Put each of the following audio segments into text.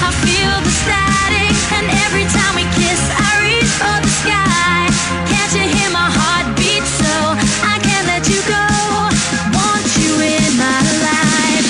I feel the static, and every time we kiss, I reach for the sky. Can't you hear my heart beat? So I can't let you go. Want you in my life.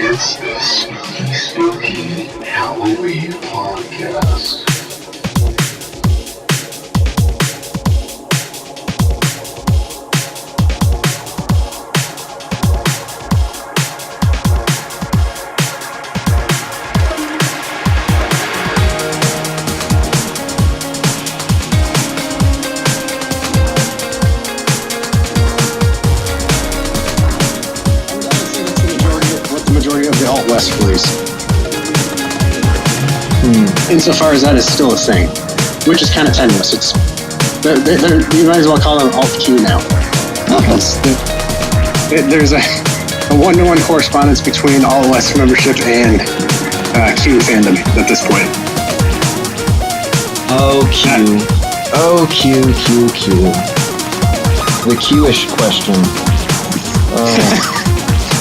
It's the Spooky Halloween Podcast. West Police. Insofar as that is still a thing, which is kind of tenuous. It's you might as well call them Alt Q now. Because there's a one-to-one correspondence between all West membership and Q fandom at this point. Oh Q, Q. The Q-ish question.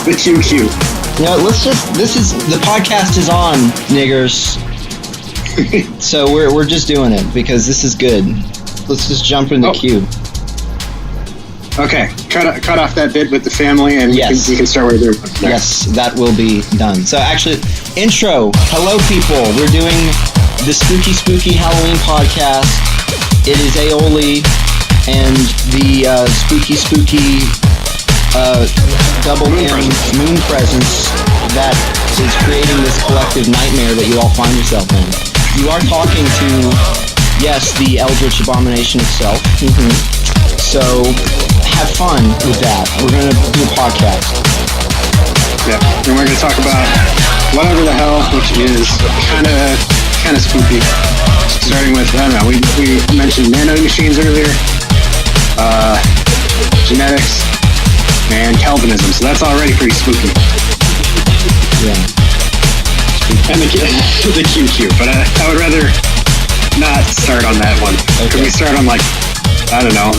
The QQ. No, the podcast is on, niggers. So we're just doing it because this is good. Let's just jump in the queue. Okay, cut off that bit with the family and we can start where they're next. Yes, that will be done. So actually, intro. Hello people, we're doing the Spooky Halloween podcast. It is Aoli and the spooky double M moon presence that is creating this collective nightmare that you all find yourself in. You are talking to, yes, the Eldritch Abomination itself. So have fun with that. We're going to do a podcast. Yeah, and we're going to talk about whatever the hell, which is kind of spooky. Starting with, I don't know, we mentioned nano machines earlier, genetics, and Calvinism, so that's already pretty spooky. Yeah. And the QQ, but I would rather not start on that one. Okay. Could we start on, like, I don't know,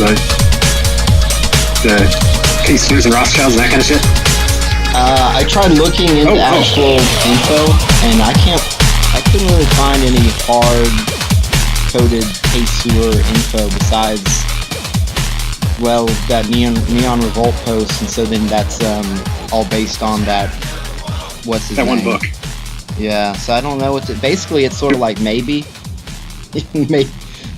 the Kingstoners and Rothschilds and that kind of shit? I tried looking into actual info, and I couldn't really find any hard-coded K-Sewer info besides, well, that Neon Revolt post, and so then that's all based on that, what's his name? That one book. Yeah, so I don't know what to, basically it's sort of like maybe,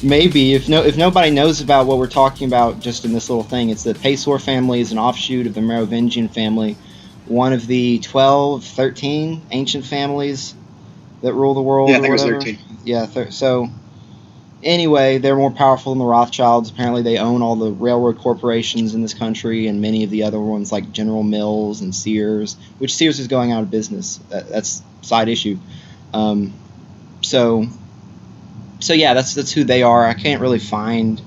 maybe, if nobody knows about what we're talking about just in this little thing, it's the Paysor family is an offshoot of the Merovingian family, one of the 13 ancient families that rule the world. Yeah, I think it was 13. Yeah, so anyway, they're more powerful than the Rothschilds. Apparently they own all the railroad corporations in this country and many of the other ones like General Mills and Sears, which Sears is going out of business. That's a side issue. So yeah, that's who they are. I can't really find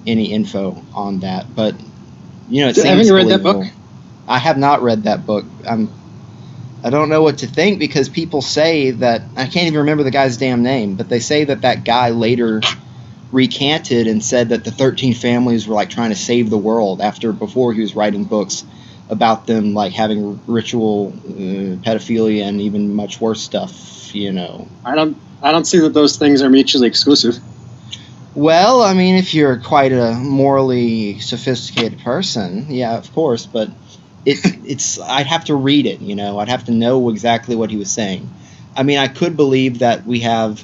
any info on that, but you know, it seems haven't you read that believable. book? I have not read that book. I don't know what to think because people say that, I can't even remember the guy's damn name, but they say that guy later recanted and said that the 13 families were like trying to save the world before he was writing books about them like having ritual pedophilia and even much worse stuff, you know. I don't see that those things are mutually exclusive. Well, I mean, if you're quite a morally sophisticated person, yeah, of course, but it's I'd have to read it, you know. I'd have to know exactly what he was saying. I mean, I could believe that we have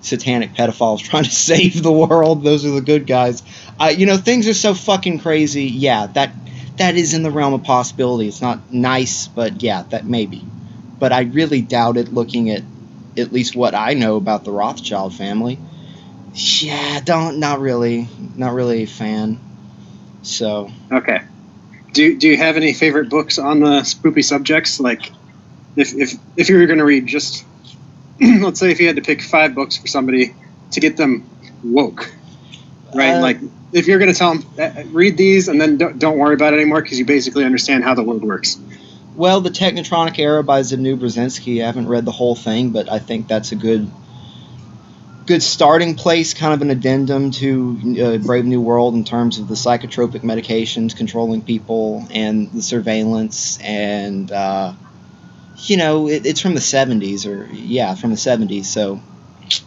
satanic pedophiles trying to save the world. Those are the good guys. Things are so fucking crazy. Yeah, that is in the realm of possibility. It's not nice, but yeah, that maybe. But I really doubt it, looking at least what I know about the Rothschild family. Yeah, not really a fan. So Okay. Do you have any favorite books on the spoopy subjects? Like, if you were going to read just, let's say if you had to pick 5 books for somebody to get them woke, right? Like, if you're going to tell them, read these and then don't worry about it anymore because you basically understand how the world works. Well, the Technotronic Era by Zbigniew Brzezinski, I haven't read the whole thing, but I think that's a good starting place, kind of an addendum to Brave New World in terms of the psychotropic medications controlling people and the surveillance, and it's from the 70s, from the 70s, so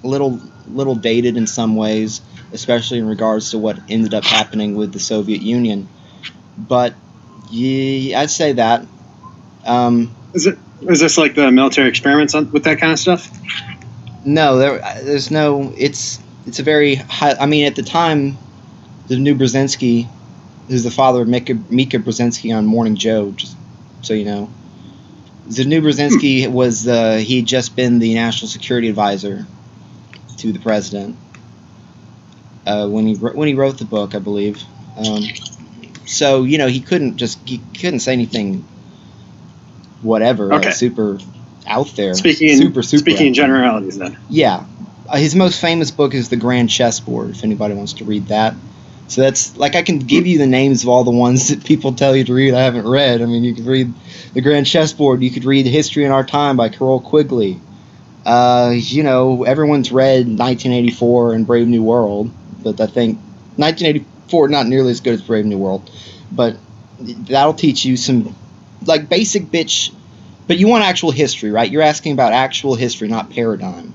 a little dated in some ways, especially in regards to what ended up happening with the Soviet Union. But yeah, I'd say that. Is this like the military experiments with that kind of stuff? No, there's no. It's a very high. I mean, at the time, Zbigniew Brzezinski, who's the father of Mika Brzezinski on Morning Joe, just so you know, Zbigniew Brzezinski was he'd just been the national security advisor to the president when he wrote the book, I believe. So he couldn't say anything. Whatever, okay. Super out there. Speaking in generalities, then. Yeah, his most famous book is The Grand Chessboard. If anybody wants to read that, so that's like I can give you the names of all the ones that people tell you to read. I haven't read. I mean, you could read The Grand Chessboard. You could read History in Our Time by Carol Quigley. Everyone's read 1984 and Brave New World, but I think 1984 not nearly as good as Brave New World, but that'll teach you some. Like basic bitch, but you want actual history, right? You're asking about actual history, not paradigm.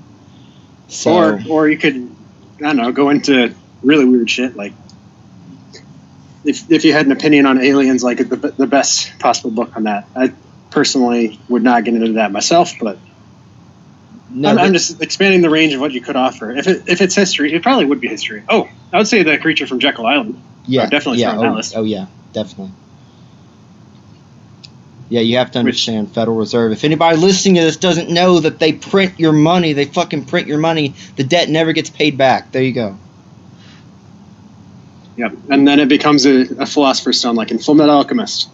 So, or you could, I don't know, go into really weird shit. Like, if you had an opinion on aliens, like the best possible book on that. I personally would not get into that myself, but I'm just expanding the range of what you could offer. If it's history, it probably would be history. Oh, I would say The Creature from Jekyll Island. Yeah, definitely on that list. Oh yeah, definitely. Yeah, you have to understand Federal Reserve. If anybody listening to this doesn't know that they print your money, they fucking print your money, the debt never gets paid back. There you go. Yeah, and then it becomes a Philosopher's Stone, like in Fullmetal Alchemist.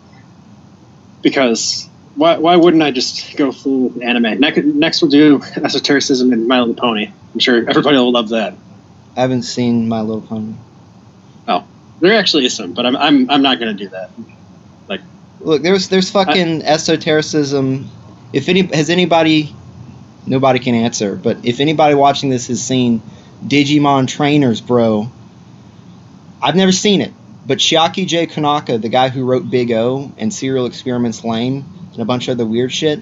Because why wouldn't I just go full anime? Next we'll do esotericism and My Little Pony. I'm sure everybody will love that. I haven't seen My Little Pony. Oh, there actually is some, but I'm not going to do that. Like. Look, there's fucking esotericism. Nobody can answer, but if anybody watching this has seen Digimon Trainers, bro, I've never seen it, but Chiaki J. Konaka, the guy who wrote Big O and Serial Experiments Lain and a bunch of other weird shit,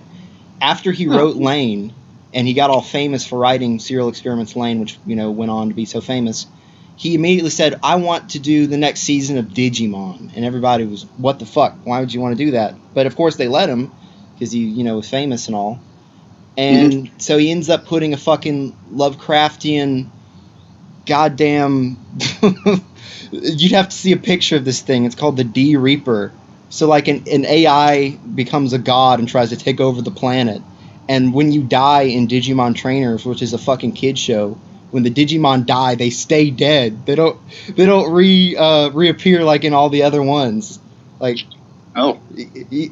after he wrote Lain, and he got all famous for writing Serial Experiments Lain, which went on to be so famous, he immediately said, I want to do the next season of Digimon. And everybody was, what the fuck? Why would you want to do that? But of course they let him, because he, was famous and all. And so he ends up putting a fucking Lovecraftian goddamn... You'd have to see a picture of this thing. It's called the D Reaper. So like an AI becomes a god and tries to take over the planet. And when you die in Digimon Trainers, which is a fucking kid show, when the Digimon die, they stay dead. They don't reappear like in all the other ones. Like, oh,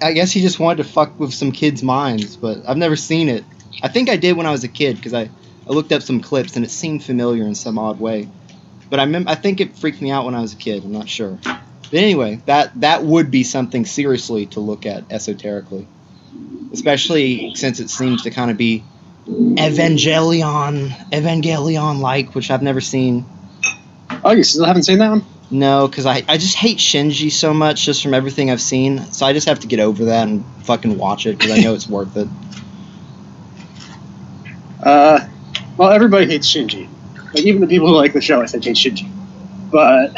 I guess he just wanted to fuck with some kids' minds, but I've never seen it. I think I did when I was a kid because I looked up some clips and it seemed familiar in some odd way. But I think it freaked me out when I was a kid. I'm not sure. But anyway, that would be something seriously to look at esoterically, especially since it seems to kind of be Evangelion-like, which I've never seen. Oh, you still haven't seen that one? No, because I just hate Shinji so much just from everything I've seen. So I just have to get over that and fucking watch it because I know it's worth it. Well, everybody hates Shinji. Like, even the people who like the show, I think, hate Shinji. But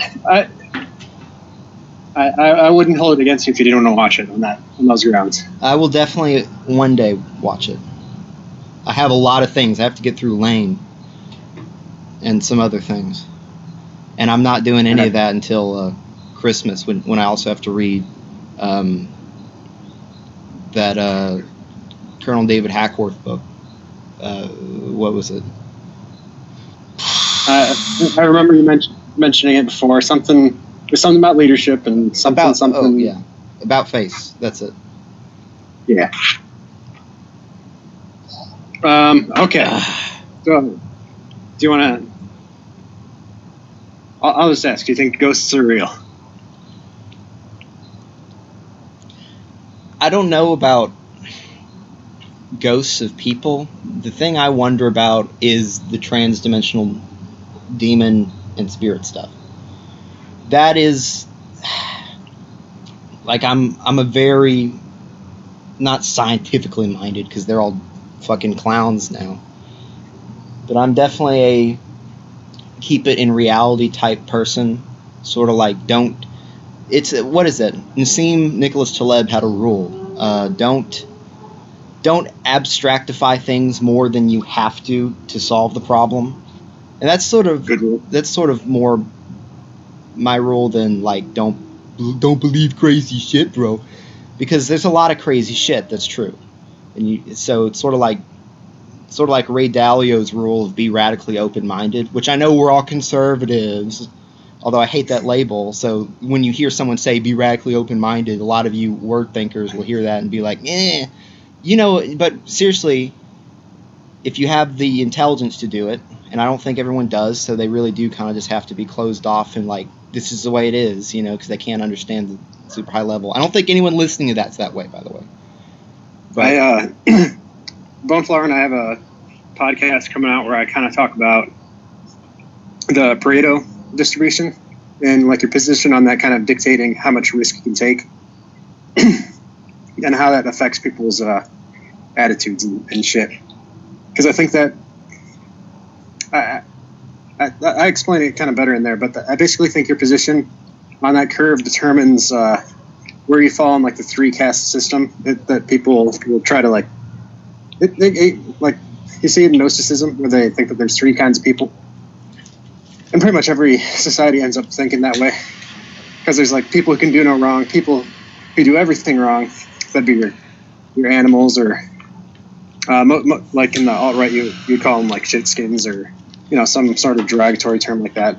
I wouldn't hold it against you if you didn't want to watch it on those grounds. I will definitely one day watch it. I have a lot of things. I have to get through Lane. and some other things. And I'm not doing any of that until Christmas, when I also have to read that Colonel David Hackworth book. What was it? I remember you mentioning it before. Something about leadership and something. Oh, yeah. About face. That's it. Yeah. Okay. So, do you want to... I'll just ask, do you think ghosts are real? I don't know about ghosts of people. The thing I wonder about is the transdimensional demon and spirit stuff. That is... Like, I'm a very... Not scientifically minded, because they're all fucking clowns now. But I'm definitely a keep it in reality type person. Sort of like, don't... It's... What is it? Nassim Nicholas Taleb had a rule. Don't abstractify things more than you have to solve the problem. And that's sort of... Good rule. That's sort of more my rule than, like, don't believe crazy shit, bro. Because there's a lot of crazy shit that's true. And so it's sort of like Ray Dalio's rule of be radically open-minded, which I know we're all conservatives, although I hate that label. So when you hear someone say be radically open-minded, a lot of you word thinkers will hear that and be like, but seriously, if you have the intelligence to do it, and I don't think everyone does, so they really do kind of just have to be closed off and like, this is the way it is, because they can't understand the super high level. I don't think anyone listening to that's that way, by the way. But Boneflower and I have a podcast coming out where I kind of talk about the Pareto distribution and like your position on that kind of dictating how much risk you can take and how that affects people's attitudes and shit. Because I think that I explain it kind of better in there, but I basically think your position on that curve determines where you fall in like the 3 caste system that people will try to like. Like you see it in Gnosticism where they think that there's 3 kinds of people, and pretty much every society ends up thinking that way because there's like people who can do no wrong, people who do everything wrong. That'd be your animals, or like in the alt-right you'd call them like shitskins, or some sort of derogatory term like that.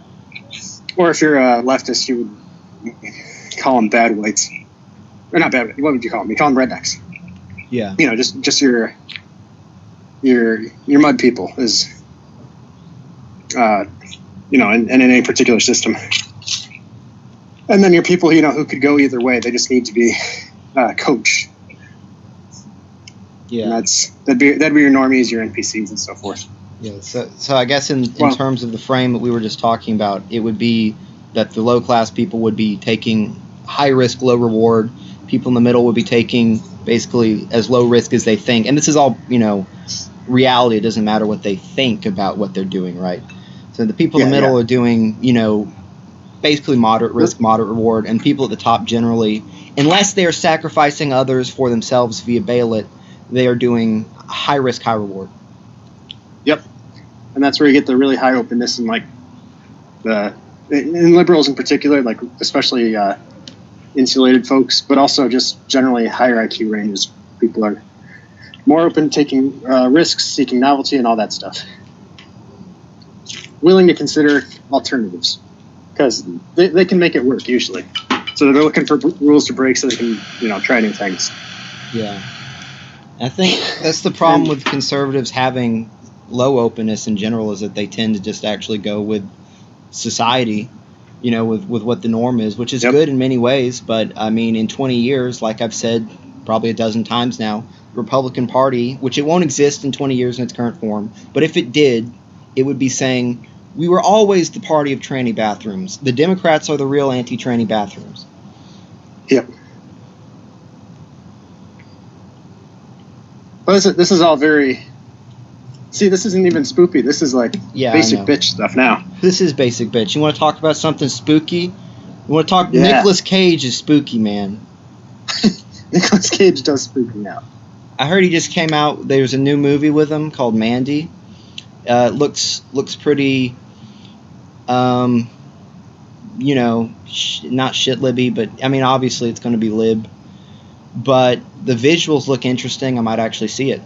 Or if you're a leftist, you would call them bad whites. Or not bad, what would you call them? You call them rednecks. Yeah. Just your mud people is, in any particular system. And then your people, who could go either way. They just need to be coached. Yeah. And that'd be your normies, your NPCs, and so forth. Yeah, so I guess in terms of the frame that we were just talking about, it would be that the low-class people would be taking high-risk, low-reward. People in the middle would be taking basically as low risk as they think. And this is all, reality. It doesn't matter what they think about what they're doing, right? So the people in the middle are doing, basically moderate risk, moderate reward. And people at the top generally, unless they are sacrificing others for themselves via bailet, they are doing high risk, high reward. Yep. And that's where you get the really high openness and like in liberals in particular, like especially insulated folks, but also just generally higher IQ ranges. People are more open to taking risks, seeking novelty, and all that stuff. Willing to consider alternatives because they can make it work usually. So they're looking for rules to break so they can try new things. Yeah. I think that's the problem with conservatives having low openness in general, is that they tend to just actually go with society, with what the norm is, which is good in many ways. But I mean, in 20 years, like I've said probably a dozen times now, the Republican Party, which it won't exist in 20 years in its current form, but if it did, it would be saying, we were always the party of tranny bathrooms. The Democrats are the real anti-tranny bathrooms. Yep. Well, this is all very... See, this isn't even spoopy. This is like basic bitch stuff now. This is basic bitch. You want to talk about something spooky? You want to talk... Nicolas Cage is spooky, man. Nicolas Cage does spook me out. I heard he just came out. There's a new movie with him called Mandy. Looks pretty You know, not shit libby, but I mean, obviously it's going to be lib. But the visuals look interesting. I might actually see it.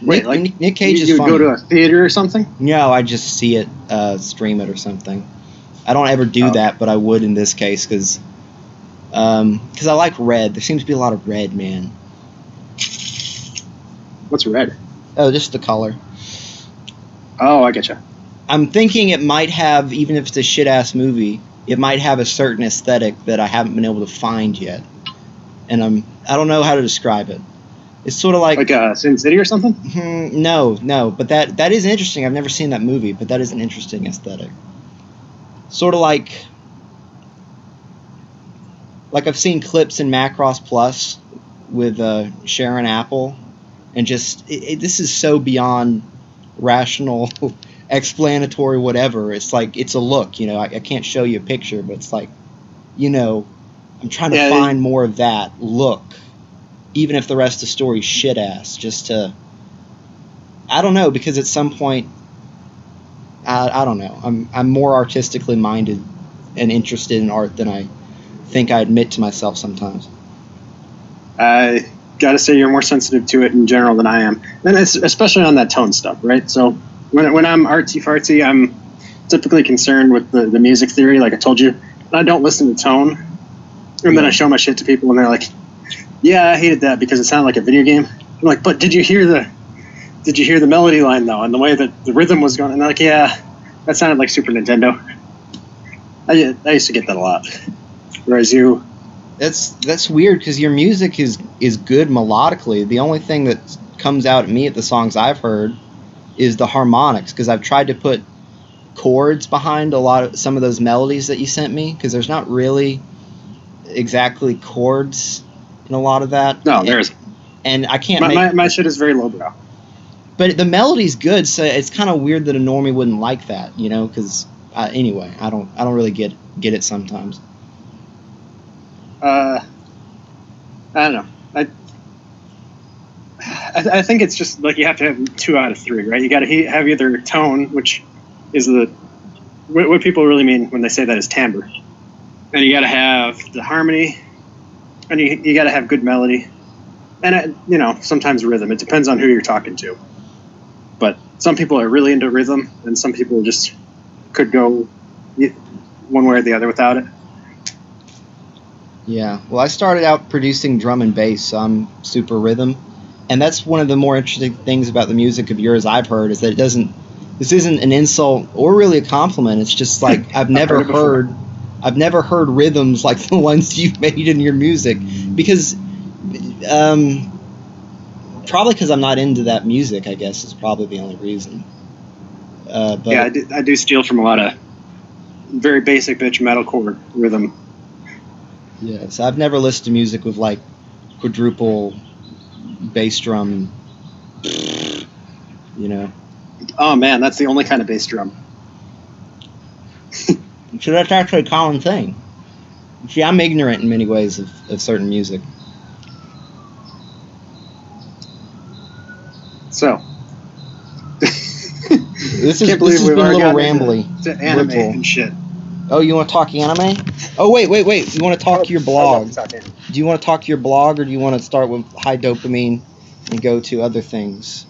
Wait, Nick Cage is you funny. go to a theater or something? No, I just see it, stream it or something. I don't ever do that, but I would in this case because I like red. There seems to be a lot of red, man. What's red? Oh, just the color. Oh, I getcha. I'm thinking it might have, even if it's a shit-ass movie, it might have a certain aesthetic that I haven't been able to find yet. And I don't know how to describe it. It's sort of like Sin City or something? No, but that is interesting. I've never seen that movie, but that is an interesting aesthetic. Sort of like I've seen clips in Macross Plus with Sharon Apple, and just this is so beyond rational, explanatory, whatever. It's like it's a look, you know. I can't show you a picture, but it's like, you know, I'm trying to find more of that look, even if the rest of the story's shit ass. Just to, I don't know, because at some point, I don't know. I'm more artistically minded and interested in art than I think I admit to myself sometimes. I gotta say you're more sensitive to it in general than I am, and it's especially on that tone stuff, right? So when I'm artsy fartsy, I'm typically concerned with the music theory, like I told you. I don't listen to tone, and then I show my shit to people, and they're like, "Yeah, I hated that because it sounded like a video game." I'm like, "But did you hear the melody line though, and the way that the rhythm was going?" And they're like, "Yeah, that sounded like Super Nintendo." I used to get that a lot. Whereas you, that's weird because your music is good melodically. The only thing that comes out at me at the songs I've heard is the harmonics, because I've tried to put chords behind some of those melodies that you sent me, because there's not really exactly chords in a lot of that. No, there's. And I can't my shit is very lowbrow. But the melody's good, so it's kind of weird that a normie wouldn't like that, you know? Because anyway, I don't really get it sometimes. I don't know. I think it's just like you have to have 2 out of 3, right? You got to have either tone, which is what people really mean when they say that is timbre, and you got to have the harmony, and you got to have good melody, and you know, sometimes rhythm. It depends on who you're talking to. But some people are really into rhythm, and some people just could go one way or the other without it. Yeah, well, I started out producing drum and bass, so I'm super rhythm, and that's one of the more interesting things about the music of yours I've heard, is that this isn't an insult or really a compliment. It's just like I've never heard rhythms like the ones you've made in your music, because probably because I'm not into that music, I guess, is probably the only reason. But yeah, I do steal from a lot of very basic bitch metalcore rhythm. Yeah, so I've never listened to music with like quadruple bass drum, you know. Oh man, that's the only kind of bass drum. So that's actually a common thing. See, I'm ignorant in many ways of certain music. So this has been a little rambly. To anime and shit. Oh, you want to talk anime? Oh, wait. You want to talk to your blog? Do you want to talk to your blog, or do you want to start with high dopamine and go to other things?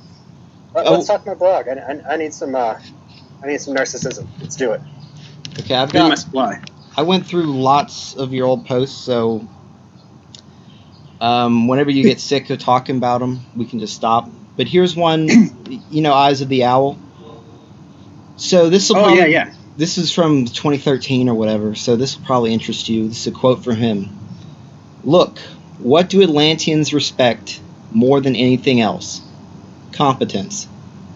Let's talk my blog. I need some narcissism. Let's do it. Okay, I went through lots of your old posts, so whenever you get sick of talking about them, we can just stop. But here's one, Eyes of the Owl. So this will. Oh yeah. This is from 2013 or whatever, so this will probably interest you. This is a quote from him. Look, what do Atlanteans respect more than anything else? Competence.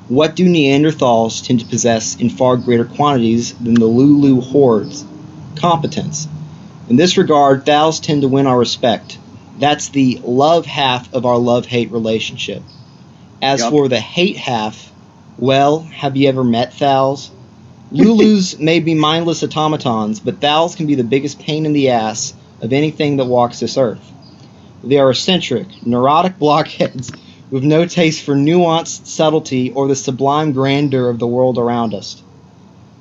What do Neanderthals tend to possess in far greater quantities than the Lulu hordes? Competence. In this regard, Thals tend to win our respect. That's the love half of our love-hate relationship. As for the hate half, well, have you ever met Thals? Lulus may be mindless automatons, but Thals can be the biggest pain in the ass of anything that walks this earth. They are eccentric, neurotic blockheads with no taste for nuanced subtlety or the sublime grandeur of the world around us.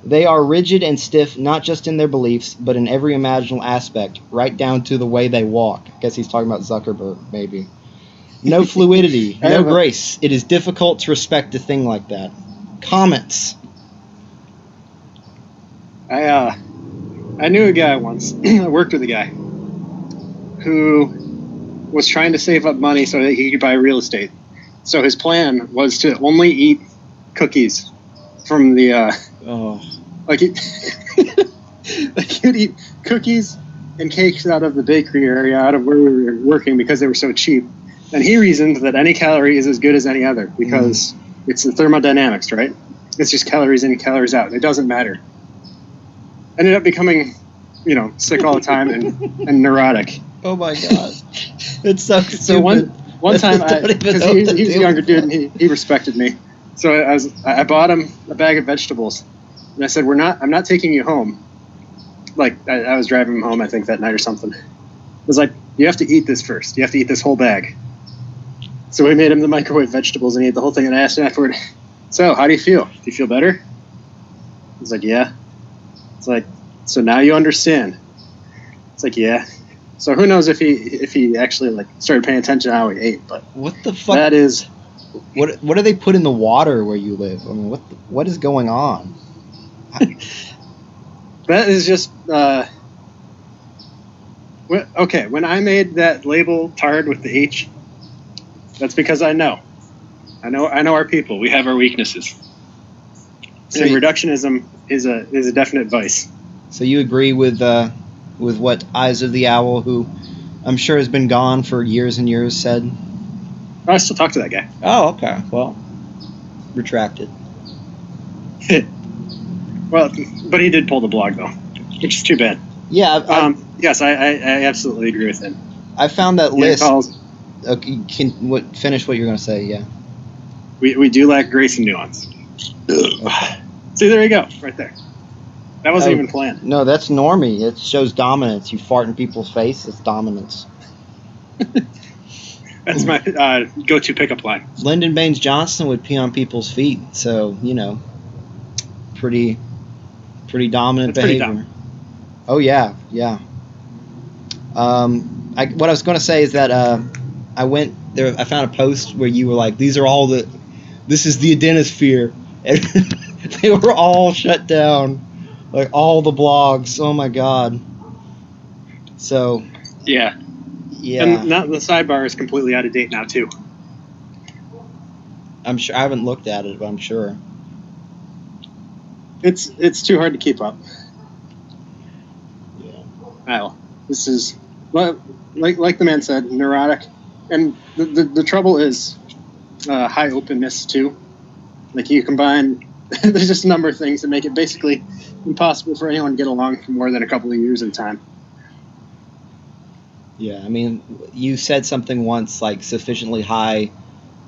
They are rigid and stiff, not just in their beliefs, but in every imaginable aspect, right down to the way they walk. I guess he's talking about Zuckerberg, maybe. No fluidity, no grace. It is difficult to respect a thing like that. Comments. I knew a guy once. I worked with a guy who was trying to save up money so that he could buy real estate. So his plan was to only eat cookies from the like he, like he'd eat cookies and cakes out of the bakery area, out of where we were working, because they were so cheap. And he reasoned that any calorie is as good as any other because it's the thermodynamics, right? It's just calories in, calories out. It doesn't matter. Ended up becoming, sick all the time and neurotic. Oh my god. It's so stupid. So one time, because he's a younger dude and he respected me, so I bought him a bag of vegetables, and I said, I'm not taking you home. Like I was driving him home, I think that night or something. I was like, you have to eat this first. You have to eat this whole bag. So we made him the microwave vegetables and he ate the whole thing. And I asked him afterward, so how do you feel? Do you feel better? He's like, yeah. It's like, so now you understand. It's like, yeah. So who knows if he actually started paying attention to how he ate? But what the fuck? That is. What do they put in the water where you live? I mean, what is going on? That is just. Okay, when I made that label Tard with the H, that's because I know our people. We have our weaknesses. So And reductionism is a definite vice. So you agree with what Eyes of the Owl, who I'm sure has been gone for years and years, said? I still talk to that guy. Oh, okay. Well, retracted. Well, but he did pull the blog though, which is too bad. Yeah. Yes, I absolutely agree with him. I found that Yeah, list. calls- Okay, finish what you're going to say? Yeah. We do lack grace and nuance. See, there you go, right there. That wasn't even planned. No, that's normie. It shows dominance. You fart in people's face, it's dominance. That's my go-to pickup line. Lyndon Baines Johnson would pee on people's feet, so pretty dominant That's pretty behavior. Oh yeah. What I was going to say is that I went there. I found a post where you were like, "This is the Adenosphere," and they were all shut down, like all the blogs. Oh my god. So Yeah. And now the sidebar is completely out of date now too. I'm sure I haven't looked at it, but I'm sure. It's too hard to keep up. Yeah. Well, this is like the man said, neurotic, and the trouble is high openness too. Like you combine, there's just a number of things that make it basically impossible for anyone to get along for more than a couple of years at a time. Yeah, I mean, you said something once like sufficiently high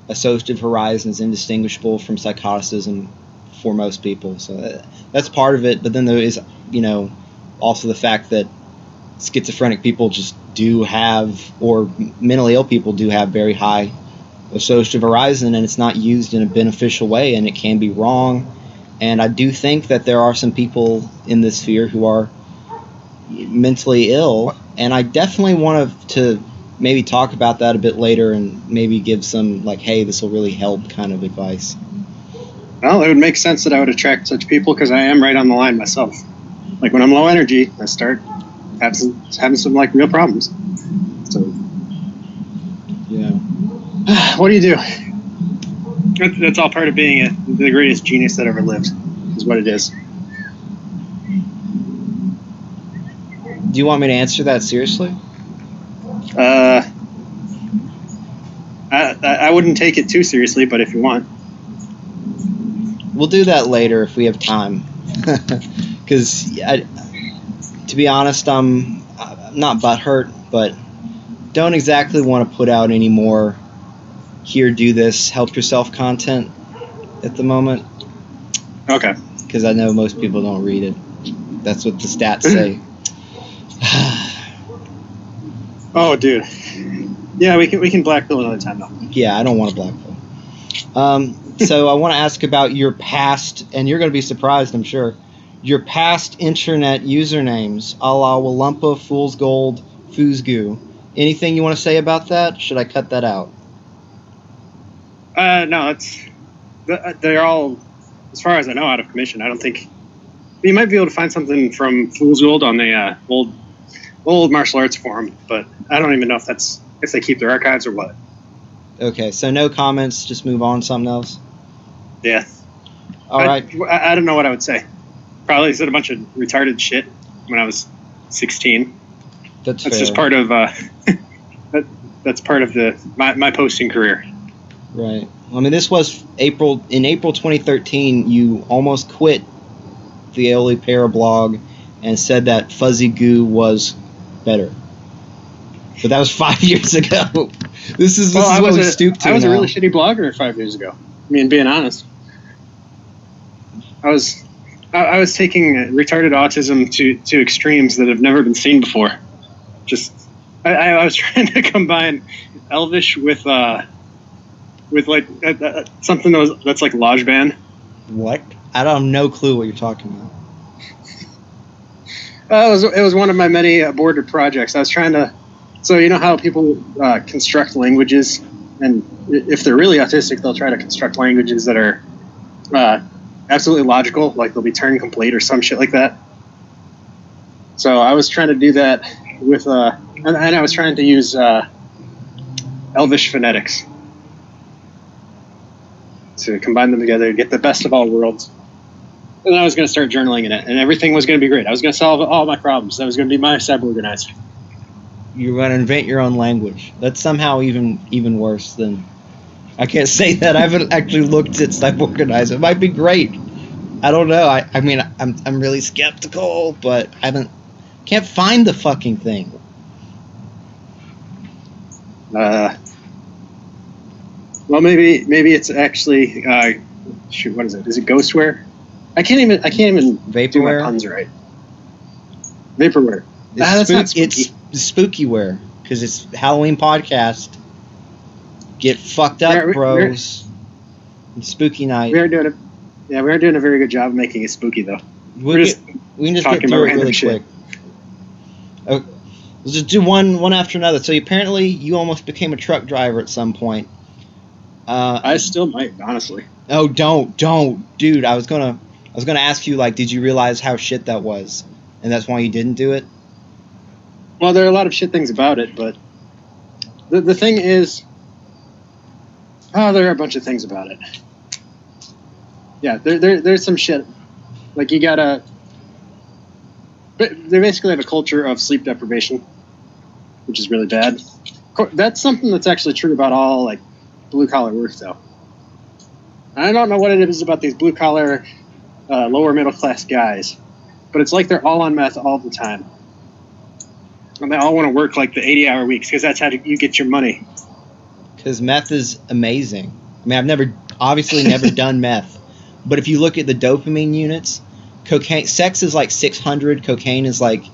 associative horizon is indistinguishable from psychoticism for most people. So that's part of it. But then there is, also the fact that schizophrenic people just do have, or mentally ill people do have very high associative horizon, and it's not used in a beneficial way, and it can be wrong. And I do think that there are some people in this sphere who are mentally ill, and I definitely want to maybe talk about that a bit later and maybe give some hey, this will really help kind of advice. Well, it would make sense that I would attract such people because I am right on the line myself. Like when I'm low energy, I start having some real problems. So yeah, what do you do? That's all part of being the greatest genius that ever lived, is what it is. Do you want me to answer that seriously? I wouldn't take it too seriously, but if you want. We'll do that later if we have time. Because, to be honest, I'm not butthurt, but don't exactly want to put out any more here, do this, help yourself content at the moment. Okay. Because I know most people don't read it. That's what the stats say. Oh, dude. Yeah, we can blackpill another time, though. Yeah, I don't want to blackpill. So I want to ask about your past, and you're going to be surprised, I'm sure, your past internet usernames, a la Walumpa, Fool's Gold, Foosgoo. Anything you want to say about that? Should I cut that out? No, they're all, as far as I know, out of commission. I don't think you might be able to find something from Fool's Gold on the old martial arts forum, but I don't even know if they keep their archives or what. Okay, so no comments. Just move on. Something else. Yeah. All right. I don't know what I would say. Probably said a bunch of retarded shit when I was 16. That's That's fair. just part of that's part of my posting career. Right. I mean, this was April 2013. You almost quit the Aeoli Parablog and said that Fuzzy Goo was better. But that was 5 years ago. This is what we stooped to. I was now. a really shitty blogger 5 years ago. I mean, being honest, I was taking retarded autism to extremes that have never been seen before. I was trying to combine Elvish with like something that's like Lodge Band. What? I don't have no clue what you're talking about. It was one of my many aborted projects. I was trying to. So you know how people construct languages, and if they're really autistic, they'll try to construct languages that are absolutely logical, like they'll be turn complete or some shit like that. So I was trying to do that with, and I was trying to use Elvish phonetics to combine them together to get the best of all worlds. And I was going to start journaling in it, and everything was going to be great. I was going to solve all my problems. That was going to be my cyborganizer. You're going to invent your own language. That's somehow even worse than... I can't say that. I haven't actually looked at Cyborganizer. It might be great. I don't know. I mean, I'm really skeptical, but can't find the fucking thing. Well, maybe it's actually shoot. What is it? Is it Ghostware? I can't even do my Vaporware? puns right. Vaporware. That's not spooky. It's Spookyware, because it's Halloween podcast. Get fucked up, bros. Spooky night. We are doing a very good job of making it spooky, though. We can just get talking through about it really random shit. quick. Okay. Let's just do one after another. So apparently you almost became a truck driver at some point. I still might, honestly. Oh, don't, dude. I was gonna ask you, like, did you realize how shit that was, and that's why you didn't do it? Well, there are a lot of shit things about it, but the thing is, there are a bunch of things about it. Yeah, there's some shit. Like, you gotta... They basically have a culture of sleep deprivation, which is really bad. That's something that's actually true about all, like, blue-collar work, though. I don't know what it is about these blue-collar, lower-middle-class guys, but it's like they're all on meth all the time. And they all want to work, like, the 80-hour weeks, because that's how you get your money. Because meth is amazing. I mean, I've never done meth, but if you look at the dopamine units, sex is like 600, cocaine is like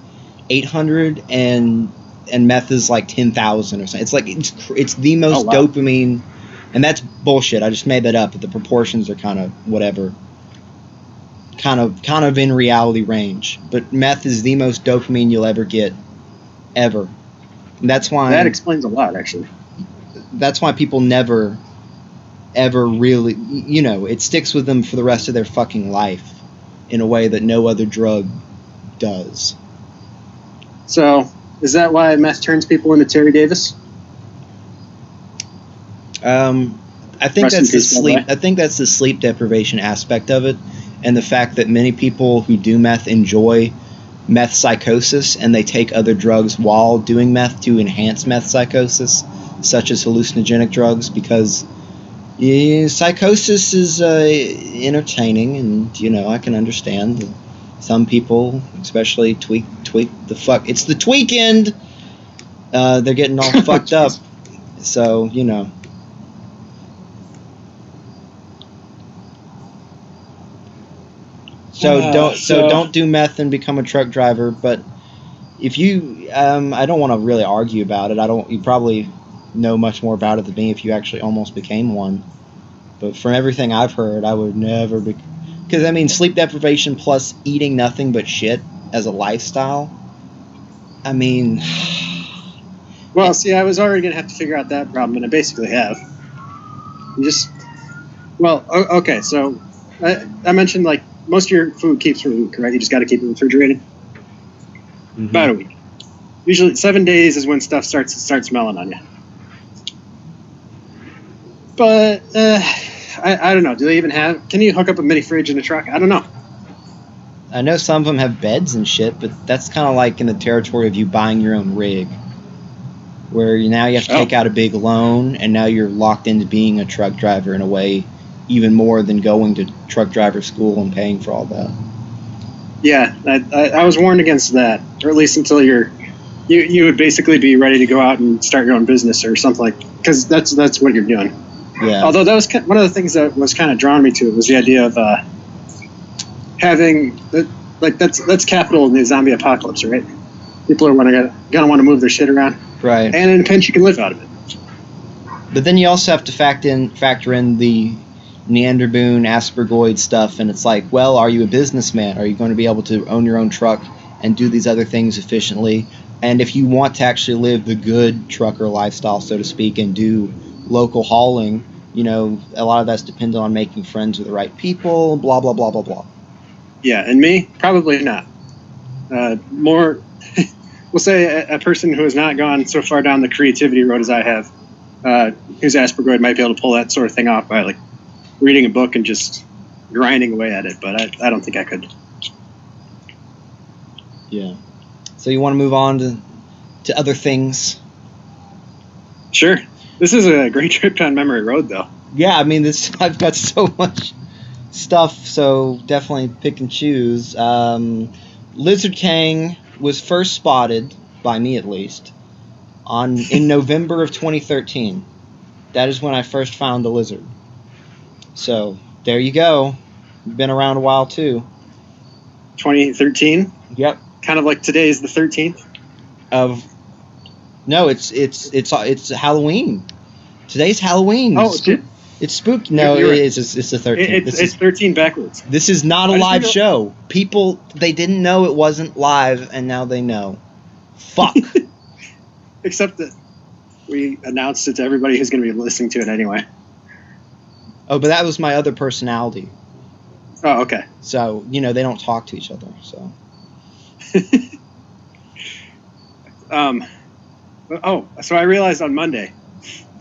800, and meth is like 10,000 or something. It's like it's the most dopamine, and that's bullshit. I just made that up. But the proportions are kind of whatever, kind of in reality range. But meth is the most dopamine you'll ever get, ever. And that's why that explains a lot, actually. That's why people never, ever really, it sticks with them for the rest of their fucking life in a way that no other drug does. So, is that why meth turns people into Terry Davis? I think that's the sleep. I think that's the sleep deprivation aspect of it, and the fact that many people who do meth enjoy meth psychosis, and they take other drugs while doing meth to enhance meth psychosis, such as hallucinogenic drugs, because psychosis is entertaining, and I can understand that some people, especially tweak the fuck. It's the tweekend. They're getting all fucked up, so So don't do meth and become a truck driver. But if you, I don't want to really argue about it. You probably know much more about it than me if you actually almost became one. But from everything I've heard, I would never Because, I mean, sleep deprivation plus eating nothing but shit as a lifestyle. I mean, Well, see, I was already going to have to figure out that problem, and I basically have. Okay, so I mentioned, like, most of your food keeps for a week, right? You just got to keep it refrigerated. About a week. Usually 7 days is when stuff starts smelling on you. But, I don't know. Do they even have... Can you hook up a mini fridge in a truck? I don't know. I know some of them have beds and shit, but that's kind of like in the territory of you buying your own rig. Where now you have to take out a big loan, and now you're locked into being a truck driver in a way even more than going to truck driver school and paying for all that. Yeah, I was warned against that, or at least until you would basically be ready to go out and start your own business or something like, because that's what you're doing. Yeah. Although that was one of the things that was kind of drawing me to it was the idea of having that's capital in the zombie apocalypse, right? People are gonna want to move their shit around, Right. and in a pinch you can live out of it. But then you also have to factor in the Neanderboon, Aspergoid stuff, and it's like, well, are you a businessman? Are you going to be able to own your own truck and do these other things efficiently? And if you want to actually live the good trucker lifestyle, so to speak, and do local hauling, a lot of that's dependent on making friends with the right people, blah, blah, blah, blah, blah. Yeah, and me, probably not. More, we'll say a person who has not gone so far down the creativity road as I have, whose Aspergoid might be able to pull that sort of thing off by, like, reading a book and just grinding away at it, but I don't think I could. Yeah. So you want to move on to other things? Sure. This is a great trip down memory road, though. Yeah, I mean, I've got so much stuff, so definitely pick and choose. Lizard King was first spotted, by me at least, in November of 2013. That is when I first found the lizard. So, there you go. Been around a while, too. 2013? Yep. Kind of like today is the 13th? No, it's Halloween. Today's Halloween. Oh, it's spooky. No, You're right. it's the 13th. It's 13 backwards. This is not a I just live know- show. People, they didn't know it wasn't live, and now they know. Fuck. Except that we announced it to everybody who's going to be listening to it anyway. Oh, but that was my other personality. Oh, okay. So, they don't talk to each other, so. So I realized on Monday,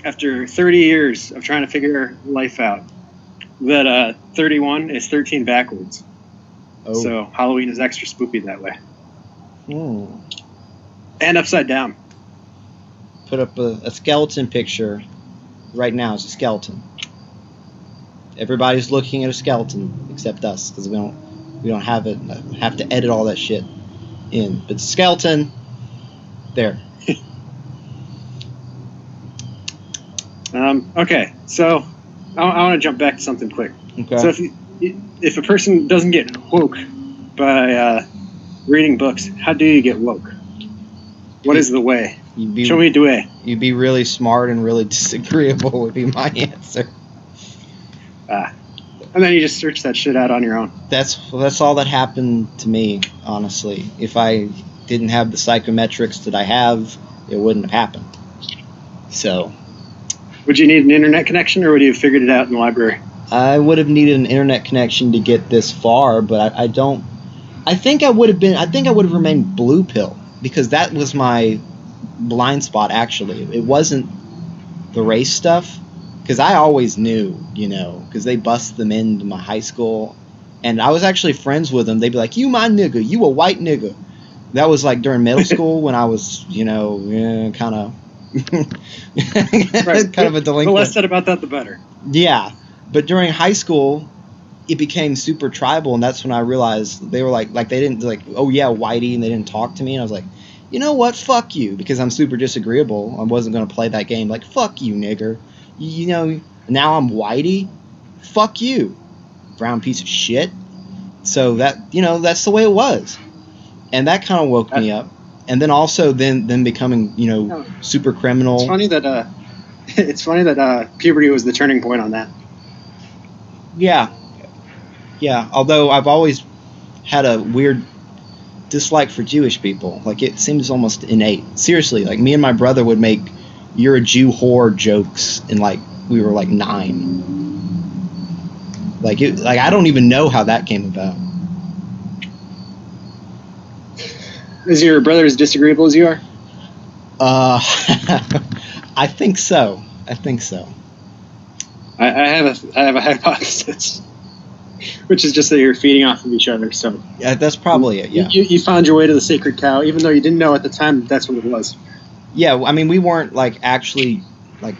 after 30 years of trying to figure life out, that 31 is 13 backwards. Oh. So Halloween is extra spooky that way. Hmm. And upside down. Put up a skeleton picture right now. It's a skeleton. Everybody's looking at a skeleton except us, because we don't have to edit all that shit in. But skeleton, there. Okay, so I want to jump back to something quick. Okay. So if a person doesn't get woke by reading books, how do you get woke? What is the way? Show me the way. You'd be really smart and really disagreeable would be my answer. And then you just search that shit out on your own. That's all that happened to me, honestly. If I didn't have the psychometrics that I have, it wouldn't have happened. So, Would you need an internet connection, or would you have figured it out in the library? I would have needed an internet connection to get this far, but I don't. I think I would have remained blue pill, because that was my blind spot. Actually, it wasn't the race stuff, because I always knew, because they bust them into my high school, and I was actually friends with them. They'd be like, "You my nigga, you a white nigga." That was like during middle school when I was, kind of. Right. Kind of a delinquent. The less said about that, the better. Yeah, but during high school, it became super tribal, and that's when I realized they were like they didn't oh yeah, whitey, and they didn't talk to me, and I was like, you know what, fuck you, because I'm super disagreeable. I wasn't gonna play that game. Like, fuck you, nigger. Now I'm whitey. Fuck you, brown piece of shit. So that's the way it was, and that kind of woke me up. And then also then becoming super criminal. It's funny that puberty was the turning point on that. Yeah. Yeah, although I've always had a weird dislike for Jewish people. Like, it seems almost innate. Seriously, like, me and my brother would make "you're a Jew whore" jokes, and like we were like 9. Like, I don't even know how that came about. Is your brother as disagreeable as you are? I think so. I I have a hypothesis, which is just that you're feeding off of each other. So Yeah, that's probably it. Yeah. you found your way to the sacred cow, even though you didn't know at the time that's what it was. Yeah. I mean, we weren't like actually like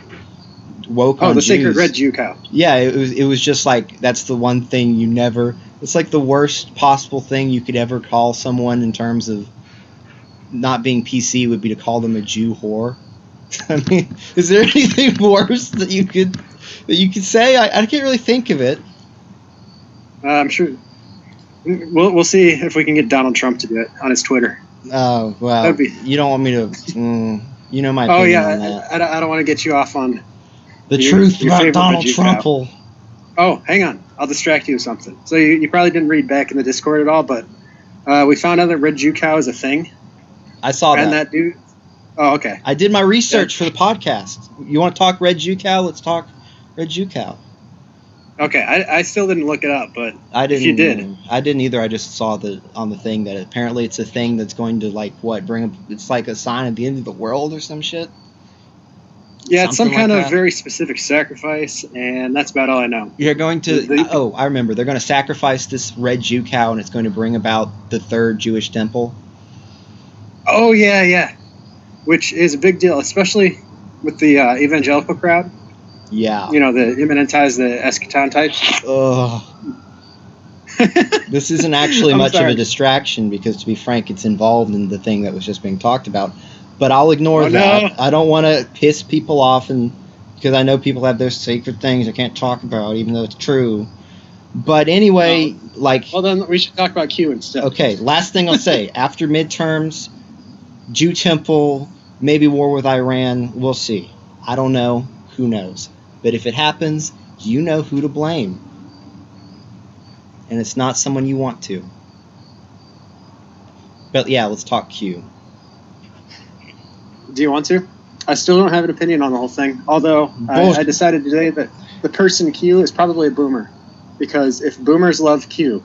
woke Oh, on the Jews. sacred red Jew cow. Yeah, it was just like that's the one thing you never. It's like the worst possible thing you could ever call someone in terms of not being PC would be to call them a Jew whore. I mean, is there anything worse that you could say? I can't really think of it. I'm sure. We'll see if we can get Donald Trump to do it on his Twitter. Oh well, That'd be- you don't want me to. You know my Oh opinion on yeah, that. I don't want to get you off on. The your- truth your about favorite Donald Jew Trump. cow. Oh, hang on. I'll distract you with something. So you probably didn't read back in the Discord at all, but we found out that red Jew cow is a thing, I saw and that. that dude. Oh, okay. I did my research for the podcast. You want to talk Red Jew cow? Let's talk Red Jew cow. Okay, I still didn't look it up, but I didn't. if you did, I didn't either. I just saw on the thing that apparently it's a thing that's going to like bring. It's like a sign of the end of the world or some shit. yeah, it's some something kind like of that. very specific sacrifice, and that's about all I know. You're going to. The- Oh, I remember. They're going to sacrifice this red Jew cow, and it's going to bring about the third Jewish temple. Oh yeah, which is a big deal, especially with the evangelical crowd. Yeah. You know, the immanentize, the eschaton types. Ugh. This isn't actually I'm much of sorry. a distraction because, to be frank, it's involved in the thing that was just being talked about. But I'll ignore Oh, that. no. I don't want to piss people off, and because I know people have their sacred things I can't talk about, even though it's true. But anyway, like, Well, then we should talk about Q instead. okay, last thing I'll say. After midterms, Jew temple, maybe war with Iran, we'll see. I don't know. Who knows? But if it happens, you know who to blame. And it's not someone you want to. But yeah, let's talk Q. Do you want to? I still don't have an opinion on the whole thing. Although Bullshit. I decided today that the person Q is probably a boomer, because if boomers love Q,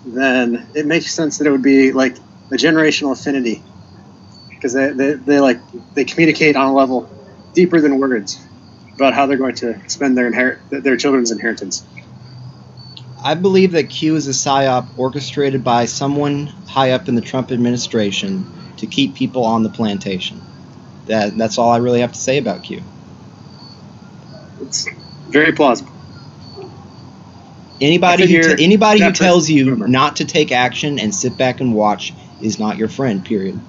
then it makes sense that it would be like a generational affinity, because they communicate on a level deeper than words about how they're going to spend their children's inheritance. I believe that Q is a psyop orchestrated by someone high up in the Trump administration to keep people on the plantation. That's all I really have to say about Q. It's very plausible. Anybody I figure who that tells person's a you boomer. not to take action and sit back and watch is not your friend. Period.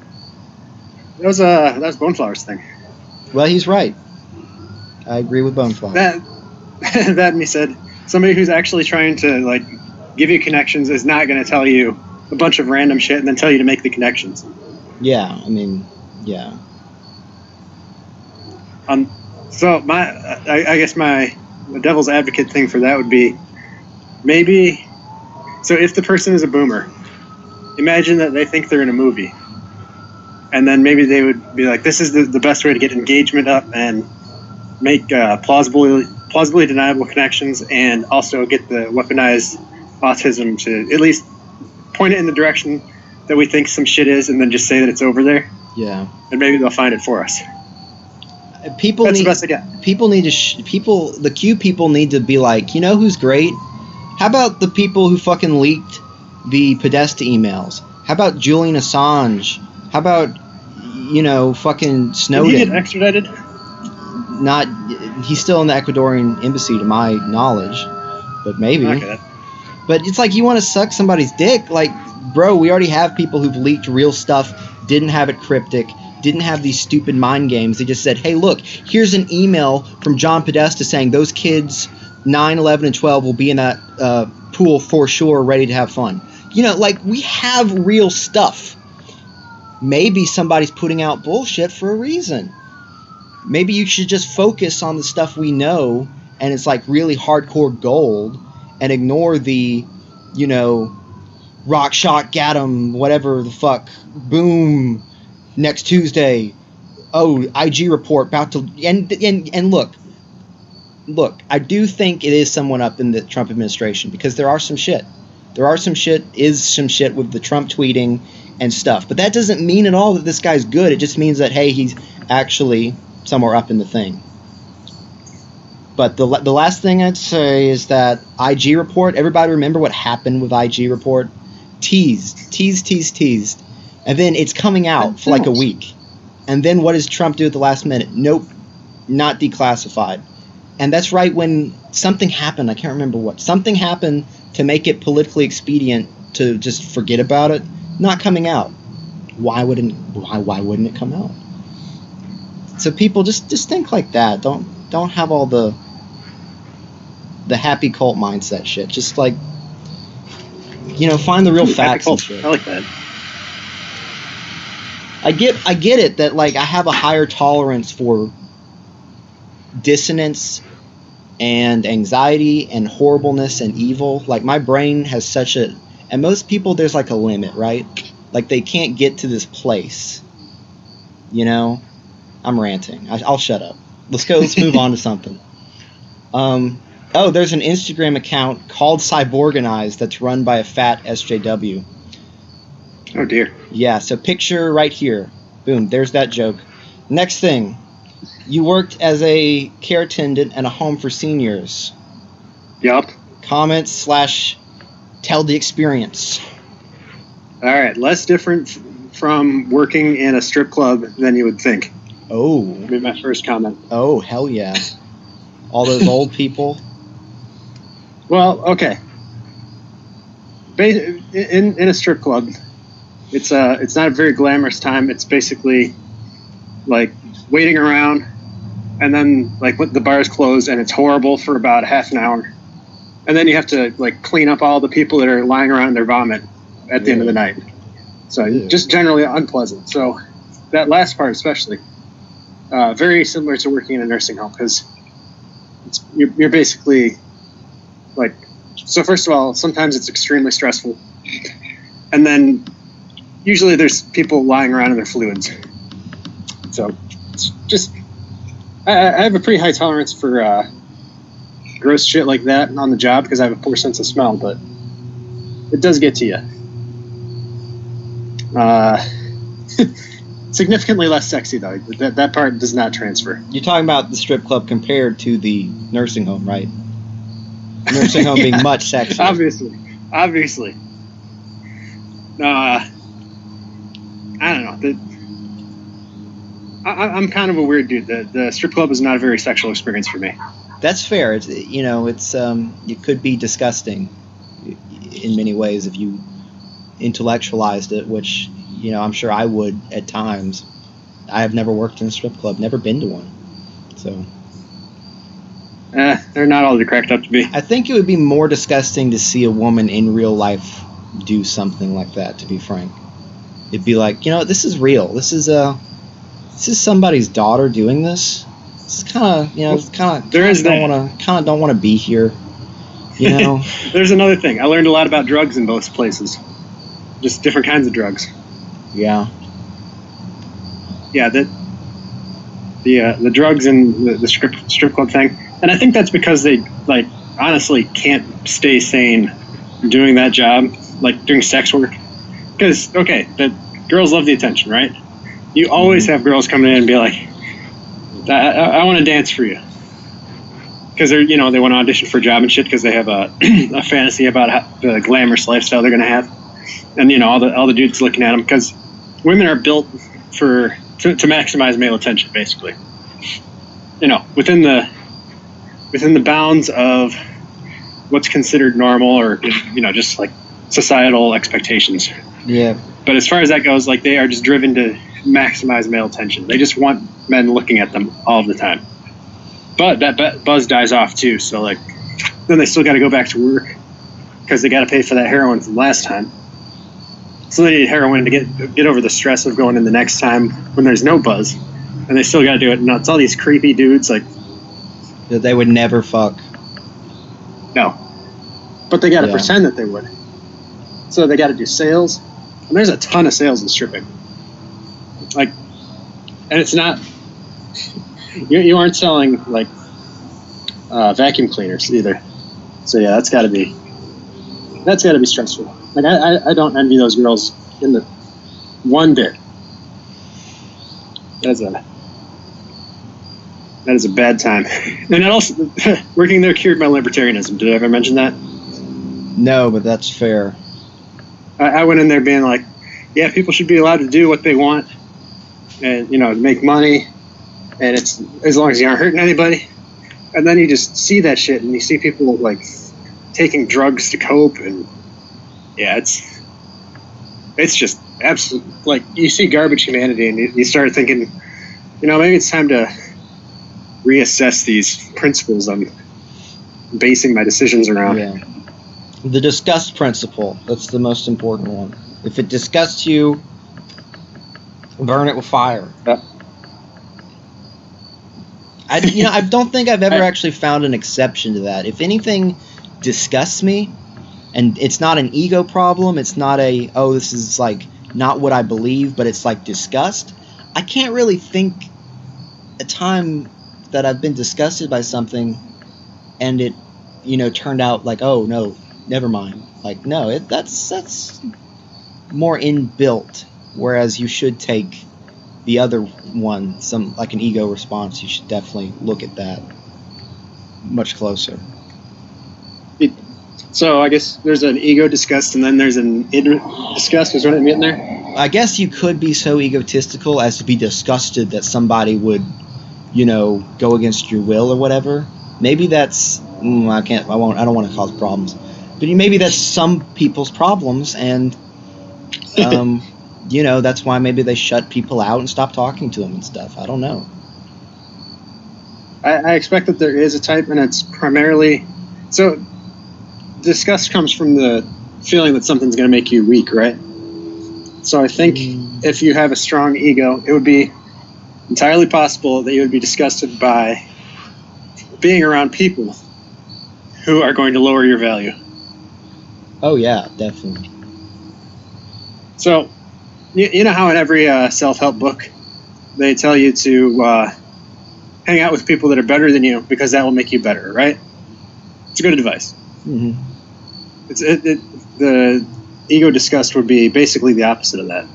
That was Boneflower's thing. Well, he's right. I agree with Boneflower. That that me said, somebody who's actually trying to like give you connections is not going to tell you a bunch of random shit and then tell you to make the connections. Yeah, I mean, yeah. So I guess my devil's advocate thing for that would be maybe. So if the person is a boomer, imagine that they think they're in a movie, and then maybe they would be like, "This is the best way to get engagement up and make plausibly deniable connections, and also get the weaponized autism to at least point it in the direction that we think some shit is, and then just say that it's over there, Yeah. and maybe they'll find it for us." People That's need the best I got. people need to the Q people need to be like, you know who's great? How about the people who fucking leaked the Podesta emails? How about Julian Assange? How about fucking Did Snowden? he get extradited? Not he's still in the Ecuadorian embassy to my knowledge, but maybe. Okay. But it's like you want to suck somebody's dick. Like, bro, we already have people who've leaked real stuff, didn't have it cryptic, didn't have these stupid mind games. They just said, hey, look, here's an email from John Podesta saying those kids 9, 11, and 12 will be in that pool for sure, ready to have fun. Like, we have real stuff. Maybe somebody's putting out bullshit for a reason. Maybe you should just focus on the stuff we know, and it's like really hardcore gold, and ignore the, you know, rock shock, gat 'em, whatever the fuck, boom, next Tuesday, oh, IG report about to, and look, I do think it is someone up in the Trump administration, because there are some shit with the Trump tweeting and stuff, but that doesn't mean at all that this guy's good. It just means that, hey, he's actually somewhere up in the thing. But the last thing I'd say is that IG report, everybody remember what happened with IG report? Teased. And then it's coming out for like a week. And then what does Trump do at the last minute? Nope, not declassified. And that's right when something happened. I can't remember what. Something happened to make it politically expedient to just forget about it. Not coming out. Why wouldn't it come out? So people just think like that. Don't have all the happy cult mindset shit. Just like, you know, find the real facts and shit. I like that. I get it that, like, I have a higher tolerance for dissonance and anxiety and horribleness and evil. Like, my brain has such a, and most people, there's like a limit, right? Like, they can't get to this place. You know? I'm ranting. I'll shut up. Let's move on to something. There's an Instagram account called Cyborganized that's run by a fat SJW. Oh dear. Yeah, so picture right here. Boom, there's that joke. Next thing. You worked as a care attendant at a home for seniors. Yup. Comments / tell the experience. All right, less different from working in a strip club than you would think. Oh. That'd be my first comment. Oh, hell yeah. All those old people. Well, okay. In a strip club, it's not a very glamorous time. It's basically like waiting around, and then like the bar's closed, and it's horrible for about half an hour, and then you have to like clean up all the people that are lying around in their vomit at the end of the night. So just generally unpleasant. So that last part especially, very similar to working in a nursing home, because you're basically like, so first of all, sometimes it's extremely stressful, and then usually there's people lying around in their fluids. So it's just, I have a pretty high tolerance for gross shit like that on the job, because I have a poor sense of smell, but it does get to you. Significantly less sexy though. That part does not transfer. You're talking about the strip club compared to the nursing home, right? Nursing home being much sexier. Obviously. I don't know. I'm kind of a weird dude. The strip club is not a very sexual experience for me. That's fair. It's, you know, it's it could be disgusting in many ways if you intellectualized it, which, you know, I'm sure I would at times. I have never worked in a strip club, never been to one. So they're not all they're cracked up to be. I think it would be more disgusting to see a woman in real life do something like that, to be frank. It'd be like, you know, this is real. This is somebody's daughter doing this. This is kind of, you know, don't want to be here. You know. There's another thing. I learned a lot about drugs in both places. Just different kinds of drugs. Yeah. Yeah, the drugs in the strip club thing, and I think that's because they, like, honestly can't stay sane doing that job, like doing sex work. Because, okay, the girls love the attention, right? You always have girls coming in and be like, I want to dance for you. Because they're, you know, they want to audition for a job and shit, because they have a fantasy about the glamorous lifestyle they're going to have. And, you know, all the dudes looking at them, because women are built to maximize male attention, basically. You know, within the bounds of what's considered normal, or, you know, just like societal expectations. Yeah. But as far as that goes, like, they are just driven to maximize male attention. They just want men looking at them all the time. But that buzz dies off too, so, like, then they still got to go back to work because they got to pay for that heroin from last time. So they need heroin to get over the stress of going in the next time when there's no buzz, and they still got to do it. And it's all these creepy dudes, like, that they would never fuck. No. but they got to Yeah. pretend that they would. So they got to do sales, and there's a ton of sales in stripping. Like, and it's not you aren't selling like vacuum cleaners either. So yeah, that's got to be stressful. Like I don't envy those girls in the one bit. That is a bad time. And it also working there cured my libertarianism. Did I ever mention that? No, but that's fair. I went in there being like, yeah, people should be allowed to do what they want, and make money, and it's as long as you aren't hurting anybody. And then you just see that shit, and you see people like taking drugs to cope, and yeah, it's just absolute. Like you see garbage humanity, and you start thinking, maybe it's time to reassess these principles I'm basing my decisions around. Yeah. The disgust principle. That's the most important one. If it disgusts you, burn it with fire. Yeah. I don't think I've ever actually found an exception to that. If anything disgusts me, and it's not an ego problem, it's not this is like not what I believe, but it's like disgust, I can't really think a time that I've been disgusted by something and it, turned out like, oh no, never mind. Like, no, that's more inbuilt, whereas you should take the other one, some like an ego response. You should definitely look at that much closer. So I guess there's an ego disgust, and then there's an id disgust. Is what I'm getting there? I guess you could be so egotistical as to be disgusted that somebody would, go against your will or whatever. Maybe that's I don't want to cause problems, but maybe that's some people's problems, and that's why maybe they shut people out and stop talking to them and stuff. I don't know. I expect that there is a type, and it's primarily so. Disgust comes from the feeling that something's going to make you weak, right? So I think if you have a strong ego, it would be entirely possible that you would be disgusted by being around people who are going to lower your value. Oh yeah, definitely. So, you know how in every self-help book they tell you to hang out with people that are better than you because that will make you better, right? It's good advice. Mm-hmm. The ego disgust would be basically the opposite of that.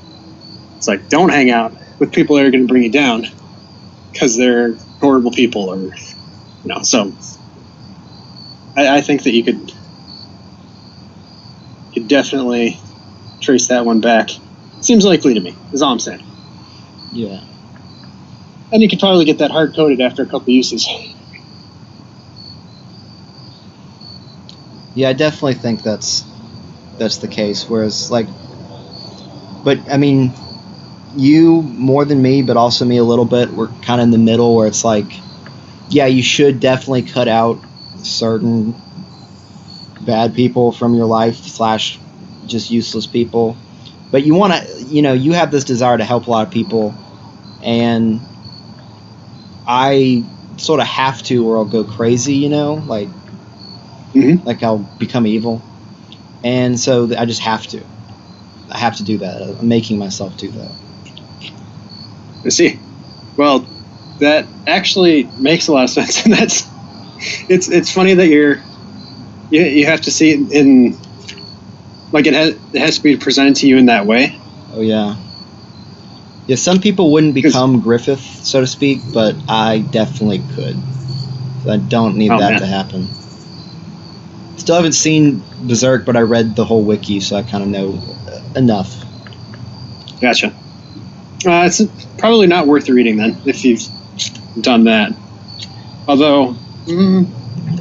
It's like, don't hang out with people that are going to bring you down because they're horrible people, or So I think that you could definitely trace that one back. Seems likely to me. Is all I'm saying. Yeah. And you could probably get that hard coded after a couple uses. Yeah, I definitely think that's the case. Whereas, but I mean, you more than me, but also me a little bit. We're kind of in the middle, where it's like, yeah, you should definitely cut out certain bad people from your life / just useless people. But you want to, you have this desire to help a lot of people, and I sort of have to, or I'll go crazy, like. Mm-hmm. Like I'll become evil, and so I just have to. I have to do that. I'm making myself do that. I see. Well, that actually makes a lot of sense, and it's funny that you have to see it in like it has to be presented to you in that way. Oh yeah. Yeah, some people wouldn't become Griffith, so to speak, but I definitely could. So I don't need that to happen. Still haven't seen Berserk, but I read the whole wiki, so I kind of know enough. Gotcha. It's probably not worth reading then, if you've done that. Although,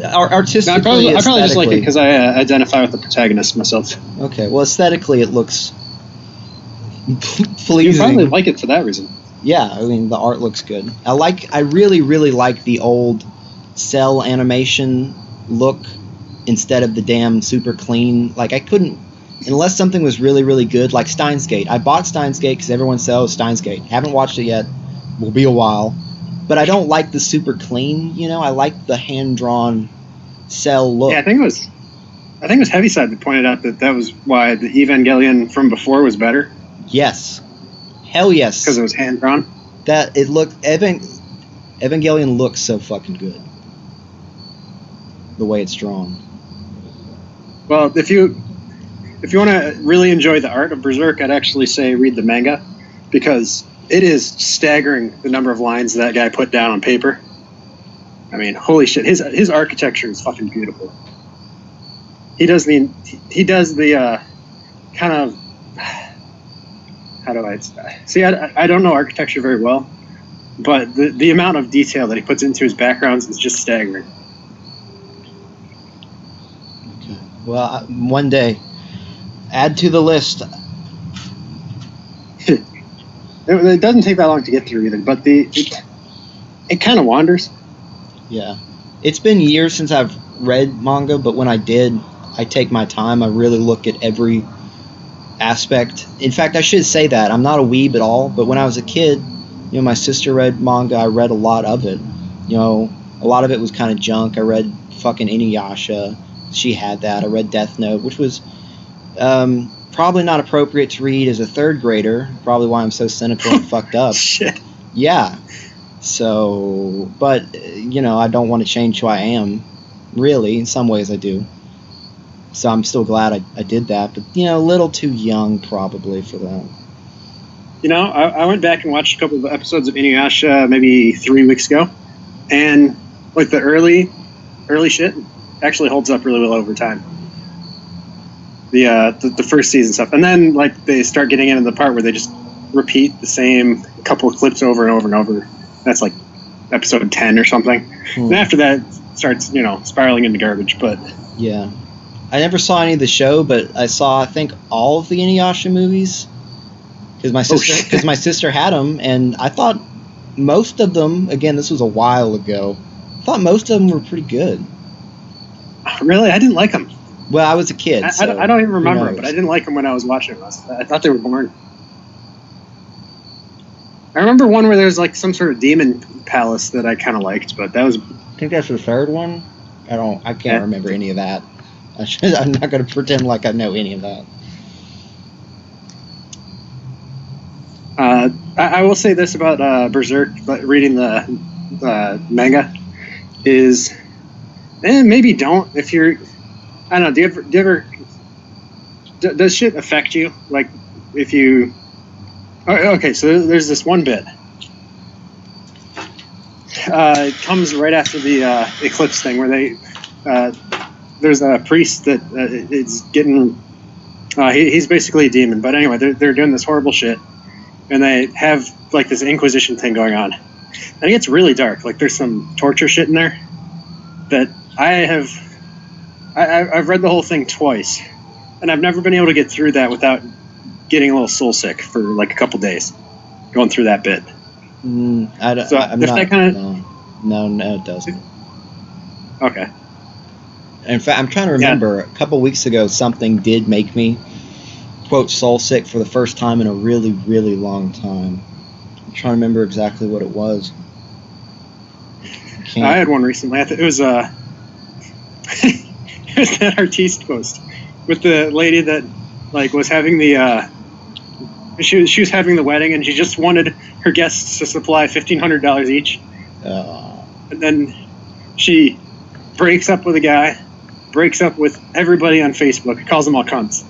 artistically, I probably just like it because I identify with the protagonist myself. Okay, well, aesthetically, it looks pleasing. You probably like it for that reason. Yeah, I mean, the art looks good. I really, really like the old cell animation look instead of the damn super clean. Like, I couldn't, unless something was really, really good, like Steins Gate. I bought Steins Gate because everyone says Steins Gate. Haven't watched it yet. Will be a while. But I don't like the super clean, I like the hand-drawn cell look. Yeah, I think it I think it was Heaviside that pointed out that was why the Evangelion from before was better, Yes. Hell yes. because it was hand drawn. That it looked Evangelion looks so fucking good. The way it's drawn. Well, if you want to really enjoy the art of Berserk, I'd actually say read the manga, because it is staggering the number of lines that guy put down on paper. I mean, holy shit! His architecture is fucking beautiful. He does the kind of, how do I see? I don't know architecture very well, but the amount of detail that he puts into his backgrounds is just staggering. Okay. Well, one day, add to the list. It doesn't take that long to get through either, but it kind of wanders. Yeah. It's been years since I've read manga, but when I did, I take my time. I really look at every aspect. In fact, I should say that. I'm not a weeb at all, but when I was a kid, my sister read manga. I read a lot of it. A lot of it was kind of junk. I read fucking Inuyasha. She had that. I read Death Note, which was probably not appropriate to read as a third grader. Probably why I'm so cynical and fucked up. Shit. Yeah. So, but, I don't want to change who I am. Really, in some ways I do. So I'm still glad I did that. But, a little too young probably for that. I went back and watched a couple of episodes of Inuyasha maybe 3 weeks ago. And, like, the early shit actually holds up really well over time. The first season stuff. And then, like, they start getting into the part where they just repeat the same couple of clips over and over and over. That's like episode 10 or something. And after that, it starts, spiraling into garbage. But yeah, I never saw any of the show, but I saw, I think, all of the Inuyasha movies because my sister had them, and I thought most of them. Again, this was a while ago. I thought most of them were pretty good. Really, I didn't like them. Well, I was a kid. I don't even remember them, but I didn't like them when I was watching them. I thought they were boring. I remember one where there's like some sort of demon palace that I kind of liked, but that was. I think that's the third one. I can't remember any of that. I'm not going to pretend like I know any of that. I will say this about Berserk, but reading the manga is, maybe don't if you're. I don't know. Do you ever? Does shit affect you? Like if you. Okay, so there's this one bit. It comes right after the eclipse thing, where there's a priest that is getting. He's basically a demon, but anyway, they're doing this horrible shit, and they have like this Inquisition thing going on, and it gets really dark. Like there's some torture shit in there that I've read the whole thing twice, and I've never been able to get through that without getting a little soul sick for like a couple days going through that bit. No, it doesn't. Okay. In fact, I'm trying to remember. A couple weeks ago, something did make me quote soul sick for the first time in a really, really long time. I'm trying to remember exactly what it was. I had one recently. It was it was that artiste post with the lady that like was having the she was having the wedding, and she just wanted her guests to supply $1,500 each. And then she breaks up with a guy, breaks up with everybody on Facebook, calls them all cunts.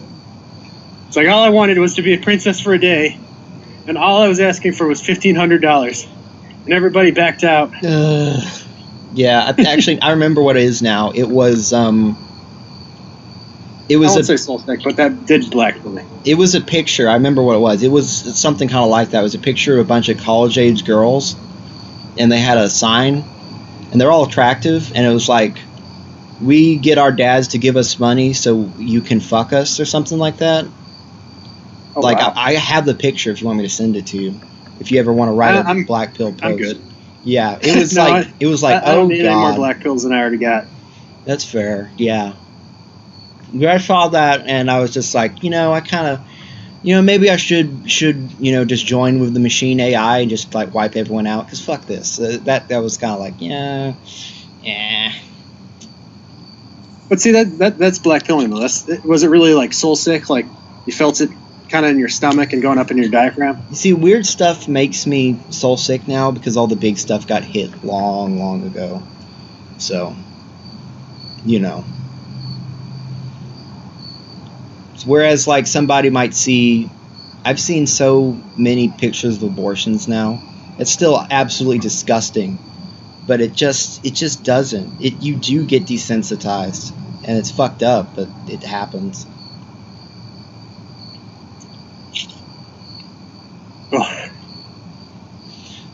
It's like, all I wanted was to be a princess for a day, and all I was asking for was $1,500, and everybody backed out. Yeah, actually, I remember what it is now. It was I won't say soul sick, but that did blackmail me. It was a picture. I remember what it was. It was something kind of like that. It was a picture of a bunch of college-age girls, and they had a sign, and they're all attractive, and it was like, we get our dads to give us money so you can fuck us, or something like that. Oh, like, wow. I have the picture if you want me to send it to you. If you ever want to write a black pill post. I'm good. Yeah, it was No, I don't need any more God. black pills than I already got. That's fair, yeah. I saw that, and I was just like, I kind of, maybe I should, just join with the machine AI and just like wipe everyone out, because fuck this. That was kind of like, yeah. But see, that's black pilling though. Was it really like soul sick? Like you felt it kind of in your stomach and going up in your diaphragm? You see, weird stuff makes me soul sick now because all the big stuff got hit long, long ago. So, you know. Whereas, like, somebody might see... I've seen so many pictures of abortions now. It's still absolutely disgusting. But it just doesn't. You do get desensitized. And it's fucked up, but it happens. Oh.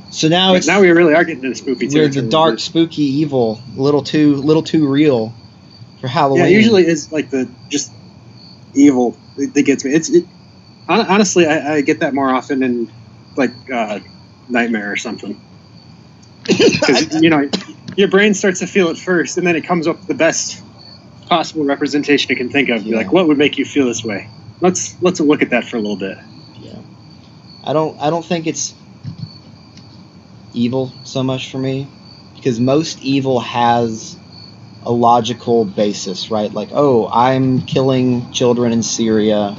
So now it's... Now we really are getting into spooky We're territory. the dark, spooky evil. A little too real for Halloween. Yeah, it usually is like the just evil that gets me. Honestly, I get that more often in like Nightmare or something. Because your brain starts to feel it first, and then it comes up with the best possible representation it can think of. You're like, what would make you feel this way? Let's look at that for a little bit. Yeah, I don't think it's evil so much for me, because most evil has a logical basis, right? Like, oh, I'm killing children in Syria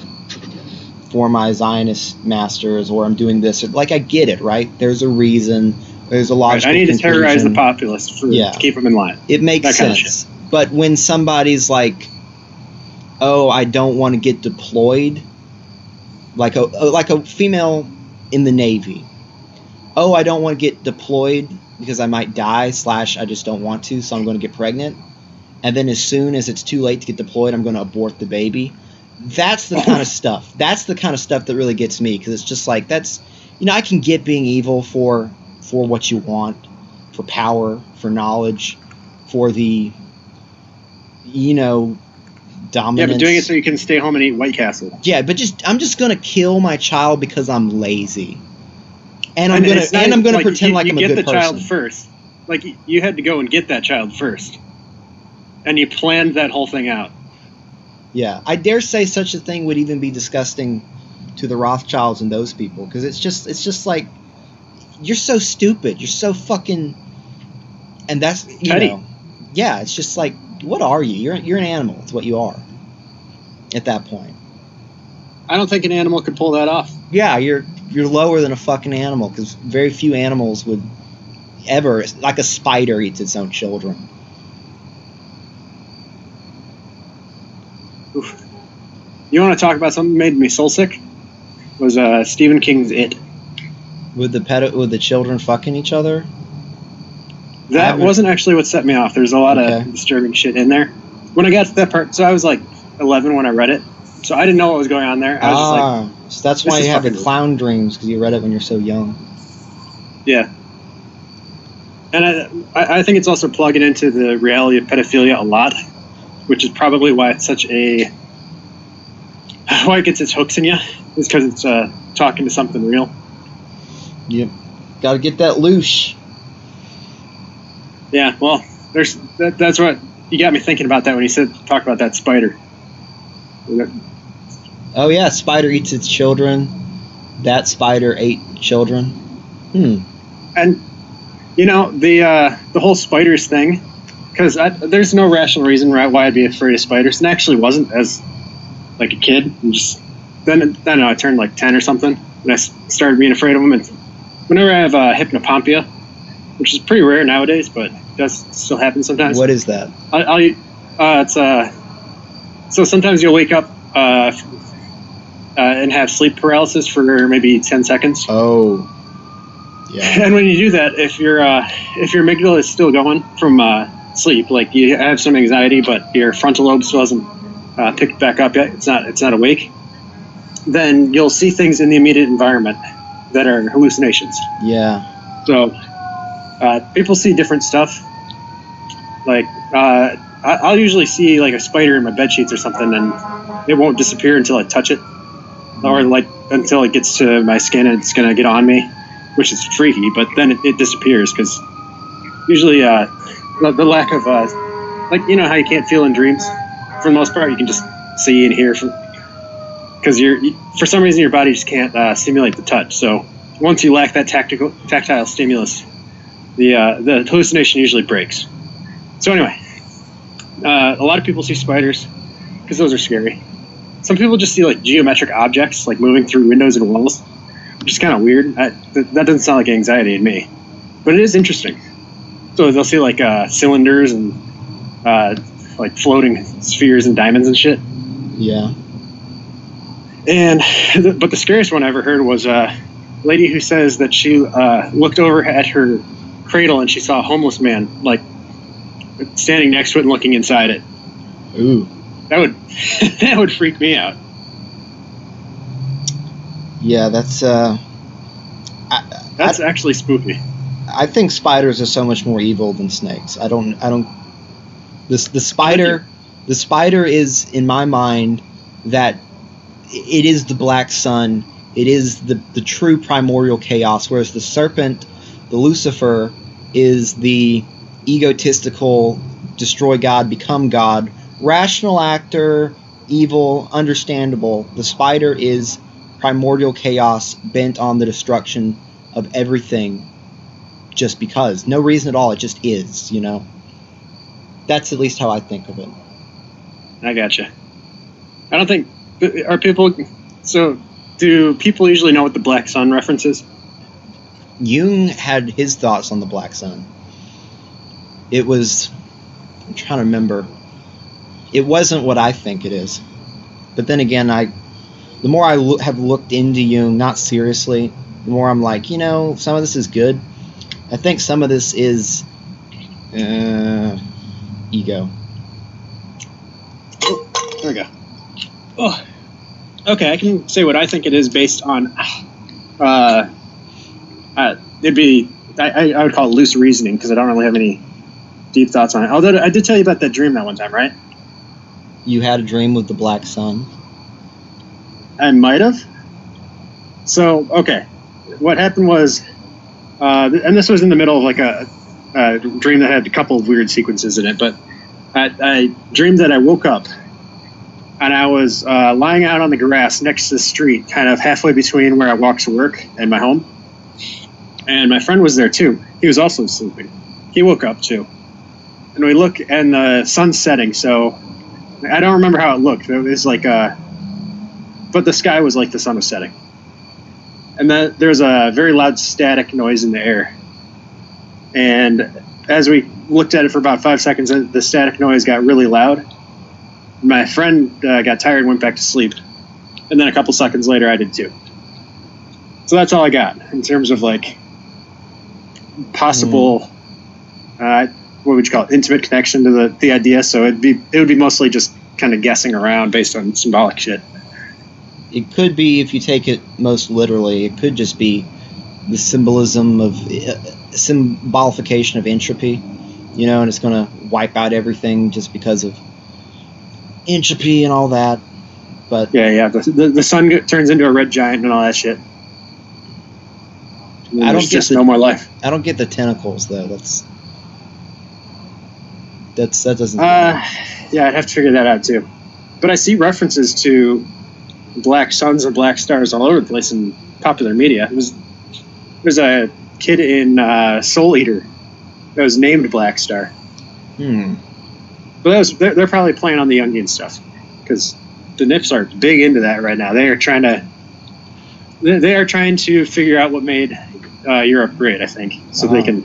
for my Zionist masters, or I'm doing this. Like, I get it, right? There's a reason. There's a logical I need to terrorize conclusion. the populace to keep them in line. It makes that kind of sense. But when somebody's like, oh, I don't want to get deployed, like a female in the Navy. Oh, I don't want to get deployed because I might die / I just don't want to, so I'm going to get pregnant. And then as soon as it's too late to get deployed, I'm going to abort the baby. That's the kind of stuff. That's the kind of stuff that really gets me, because it's just like, that's, I can get being evil for what you want, for power, for knowledge, for the, dominance. Yeah, but doing it so you can stay home and eat White Castle. Yeah, but I'm just going to kill my child because I'm lazy. And I'm going to pretend like I'm a good person. You get the child first. Like, you had to go and get that child first. And you planned that whole thing out. Yeah, I dare say such a thing would even be disgusting to the Rothschilds and those people, because it's just like, you're so stupid, you're so fucking, and that's yeah, it's just like, what are you? You're an animal. It's what you are at that point. I don't think an animal could pull that off. Yeah, you're lower than a fucking animal, because very few animals would ever, like a spider eats its own children. Oof. You want to talk about something that made me soul sick? Was Stephen King's It. With the children fucking each other? That wasn't actually what set me off. There's a lot of disturbing shit in there. When I got to that part, so I was like 11 when I read it, so I didn't know what was going on there. I was just like, so that's why you have the clown dreams, because you read it when you're so young. Yeah. And I think it's also plugging into the reality of pedophilia a lot, which is probably why it's why it gets its hooks in you, is because it's talking to something real. Yep. Got to get that loose. Yeah, well, that's what you got me thinking about that when you talk about that spider. Oh yeah, spider eats its children. That spider ate children. And the whole spiders thing, because there's no rational reason why I'd be afraid of spiders, and actually wasn't as like a kid. And just then I turned like 10 or something, and I started being afraid of them. And whenever I have hypnopompia, which is pretty rare nowadays, but it does still happen sometimes. What is that? So sometimes you'll wake up and have sleep paralysis for maybe 10 seconds. Oh, yeah. And when you do that, if your amygdala is still going from sleep, like you have some anxiety, but your frontal lobe still hasn't picked back up yet, it's not awake, then you'll see things in the immediate environment that are hallucinations. Yeah. So people see different stuff. Like I'll usually see like a spider in my bed sheets or something, and it won't disappear until I touch it, or like until it gets to my skin and it's gonna get on me, which is freaky. But then it disappears, because usually the lack of like, how you can't feel in dreams. For the most part, you can just see and hear because for some reason your body just can't simulate the touch. So once you lack that tactile stimulus, the hallucination usually breaks. So anyway, A lot of people see spiders because those are scary. Some people just see like geometric objects like moving through windows and walls, which is kind of weird. That doesn't sound like anxiety in me, but it is interesting. So they'll see like cylinders and like floating spheres and diamonds and shit. Yeah. But the scariest one I ever heard was a lady who says that she looked over at her cradle and she saw a homeless man like standing next to it and looking inside it. Ooh. That would that would freak me out. Yeah, that's actually spooky. I think spiders are so much more evil than snakes. The spider is, in my mind, that it is the black sun. It is the true primordial chaos, whereas the serpent, the Lucifer, is the egotistical, destroy God, become God, rational actor, evil, understandable. The spider is primordial chaos, bent on the destruction of everything, just because. No reason at all, it just is, you know? That's at least how I think of it. I gotcha. I don't think... Are people... So, do people usually know what the Black Sun reference is? Jung had his thoughts on the Black Sun. It was... I'm trying to remember. It wasn't what I think it is. But then again, the more I have looked into Jung, not seriously, the more I'm like, you know, some of this is good. I think some of this is ego. Oh, there we go. Oh, okay. I can say what I think it is based on. It'd be I would call it loose reasoning because I don't really have any deep thoughts on it. Although I did tell you about that dream that one time, right? You had a dream with the Black Sun? I might have. So, okay. What happened was, and this was in the middle of like a dream that had a couple of weird sequences in it, but I dreamed that I woke up and I was lying out on the grass next to the street, kind of halfway between where I walk to work and my home. And my friend was there too. He was also sleeping. He woke up too. And we look and the sun's setting, so I don't remember how it looked. It was like but the sky was like the sun was setting. And then there's a very loud static noise in the air. And as we looked at it for about 5 seconds, the static noise got really loud. My friend got tired and went back to sleep. And then a couple seconds later, I did too. So that's all I got in terms of like possible, what would you call it, intimate connection to the idea. So it would be mostly just kind of guessing around based on symbolic shit. It could be, if you take it most literally, it could just be the symbolism of symbolification of entropy, you know, and it's going to wipe out everything just because of entropy and all that. But yeah, the sun turns into a red giant and all that shit. And I don't there's get just no more life. I don't get the tentacles though. That doesn't. Yeah, I'd have to figure that out too. But I see references to black suns and black stars all over the place in popular media. There's a kid in Soul Eater that was named Black Star. But they're probably playing on the Jungian stuff because the Nips are big into that right now. They are trying to figure out what made Europe great. I think so they can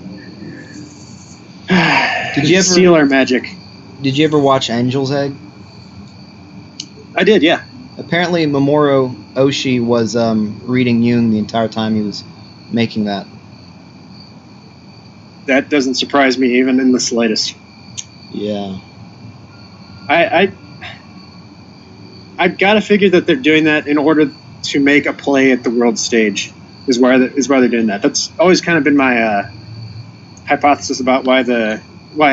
steal our magic. Did you ever watch Angel's Egg? I did, yeah. Apparently, Mamoru Oshii was reading Jung the entire time he was making that. That doesn't surprise me even in the slightest. Yeah. I've got to figure that they're doing that in order to make a play at the world stage. Is why they're doing that. That's always kind of been my hypothesis about why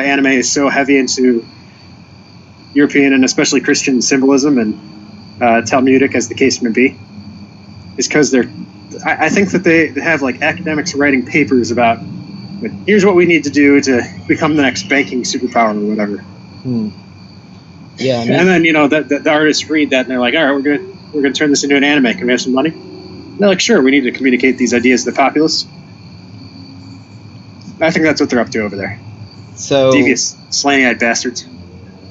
anime is so heavy into European and especially Christian symbolism and Talmudic, as the case may be, is because I think that they have like academics writing papers about here's what we need to do to become the next banking superpower or whatever. Yeah, and then the artists read that and they're like, all right, we're gonna turn this into an anime. Can we have some money? And they're like, sure. We need to communicate these ideas to the populace. I think that's what they're up to over there. So devious, slanty-eyed bastards.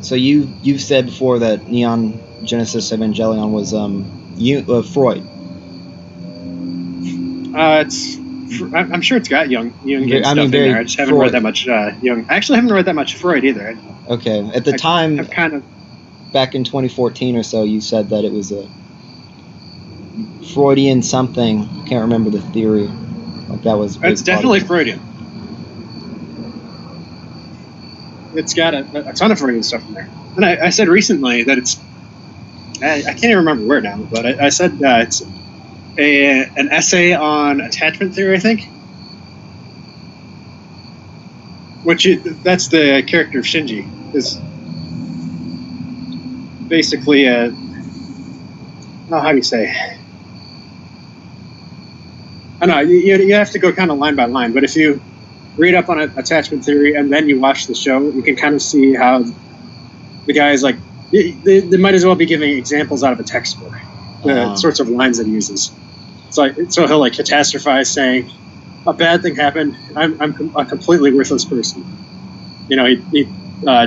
So you've said before that Neon Genesis Evangelion was Freud. I'm sure it's got Jung I stuff mean, in very there. I just haven't Freud. read that much Jung. I actually haven't read that much Freud either. Okay. At the time, I've kind of back in 2014 or so, you said that it was a Freudian something. I can't remember the theory. Like that was. a big It's part of definitely it. Freudian. It's got a ton of Freudian stuff in there. And I said recently that it's... I can't even remember where now, but I said it's an essay on attachment theory, I think. That's the character of Shinji. Is basically how do you say? I know you have to go kind of line by line, but if you read up on attachment theory and then you watch the show, you can kind of see how the guy is like. They might as well be giving examples out of a textbook. The sorts of lines that he uses. So he'll like catastrophize, saying, "A bad thing happened. I'm a completely worthless person." You know, he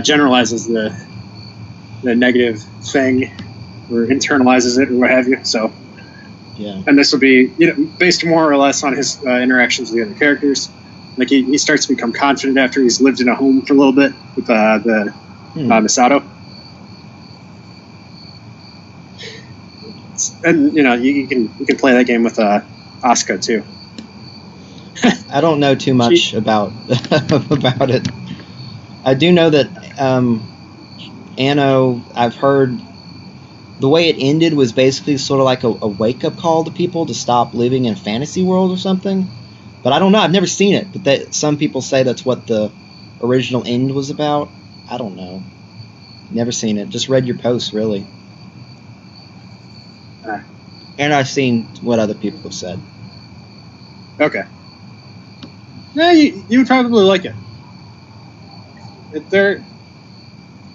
generalizes the negative thing, or internalizes it, or what have you. So, Yeah. and this will be based more or less on his interactions with the other characters. Like he starts to become confident after he's lived in a home for a little bit with the Misato. And you can play that game with Asuka too. I don't know too much about about it. I do know that Anno, I've heard the way it ended was basically sort of like a wake-up call to people to stop living in a fantasy world or something. But I don't know. I've never seen it. But some people say that's what the original end was about. I don't know. Never seen it. Just read your post, really. And I've seen what other people have said. Okay. Yeah, you would probably like it. There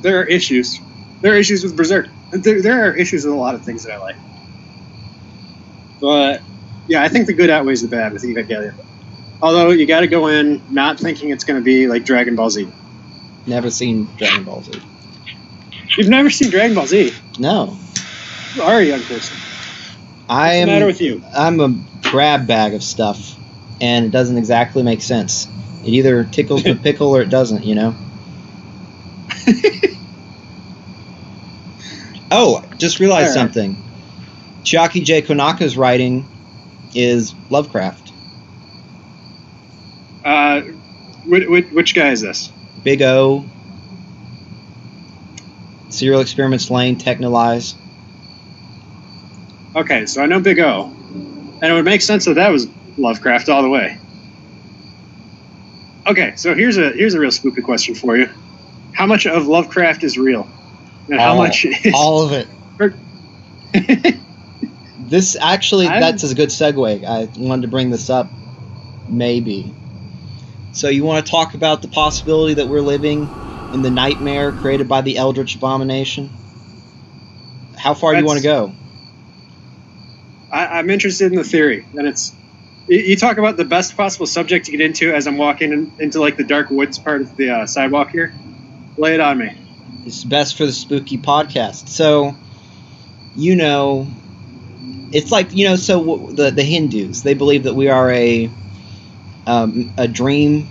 are issues. There are issues with Berserk. There are issues with a lot of things that I like. But yeah, I think the good outweighs the bad with Evangelion. Although you got to go in not thinking it's going to be like Dragon Ball Z. Never seen Dragon Ball Z. You've never seen Dragon Ball Z? No. You are a young person. What's the matter with you? I'm a grab bag of stuff, and it doesn't exactly make sense. It either tickles the pickle or it doesn't, Oh, just realized All right. something. Chiaki J. Konaka's writing is Lovecraft. Which guy is this? Big O, Serial Experiments Lane, Technolize. Okay, so I know Big O, and it would make sense that was Lovecraft all the way. Okay, so here's a real spooky question for you: how much of Lovecraft is real, and how much is all of it? This actually, that's a good segue. I wanted to bring this up. Maybe. So you want to talk about the possibility that we're living in the nightmare created by the Eldritch Abomination? How far do you want to go? I'm interested in the theory, and it's you talk about the best possible subject to get into as I'm walking into like the dark woods part of the sidewalk here. Lay it on me. It's best for the spooky podcast. So, it's like so the Hindus, they believe that we are a dream.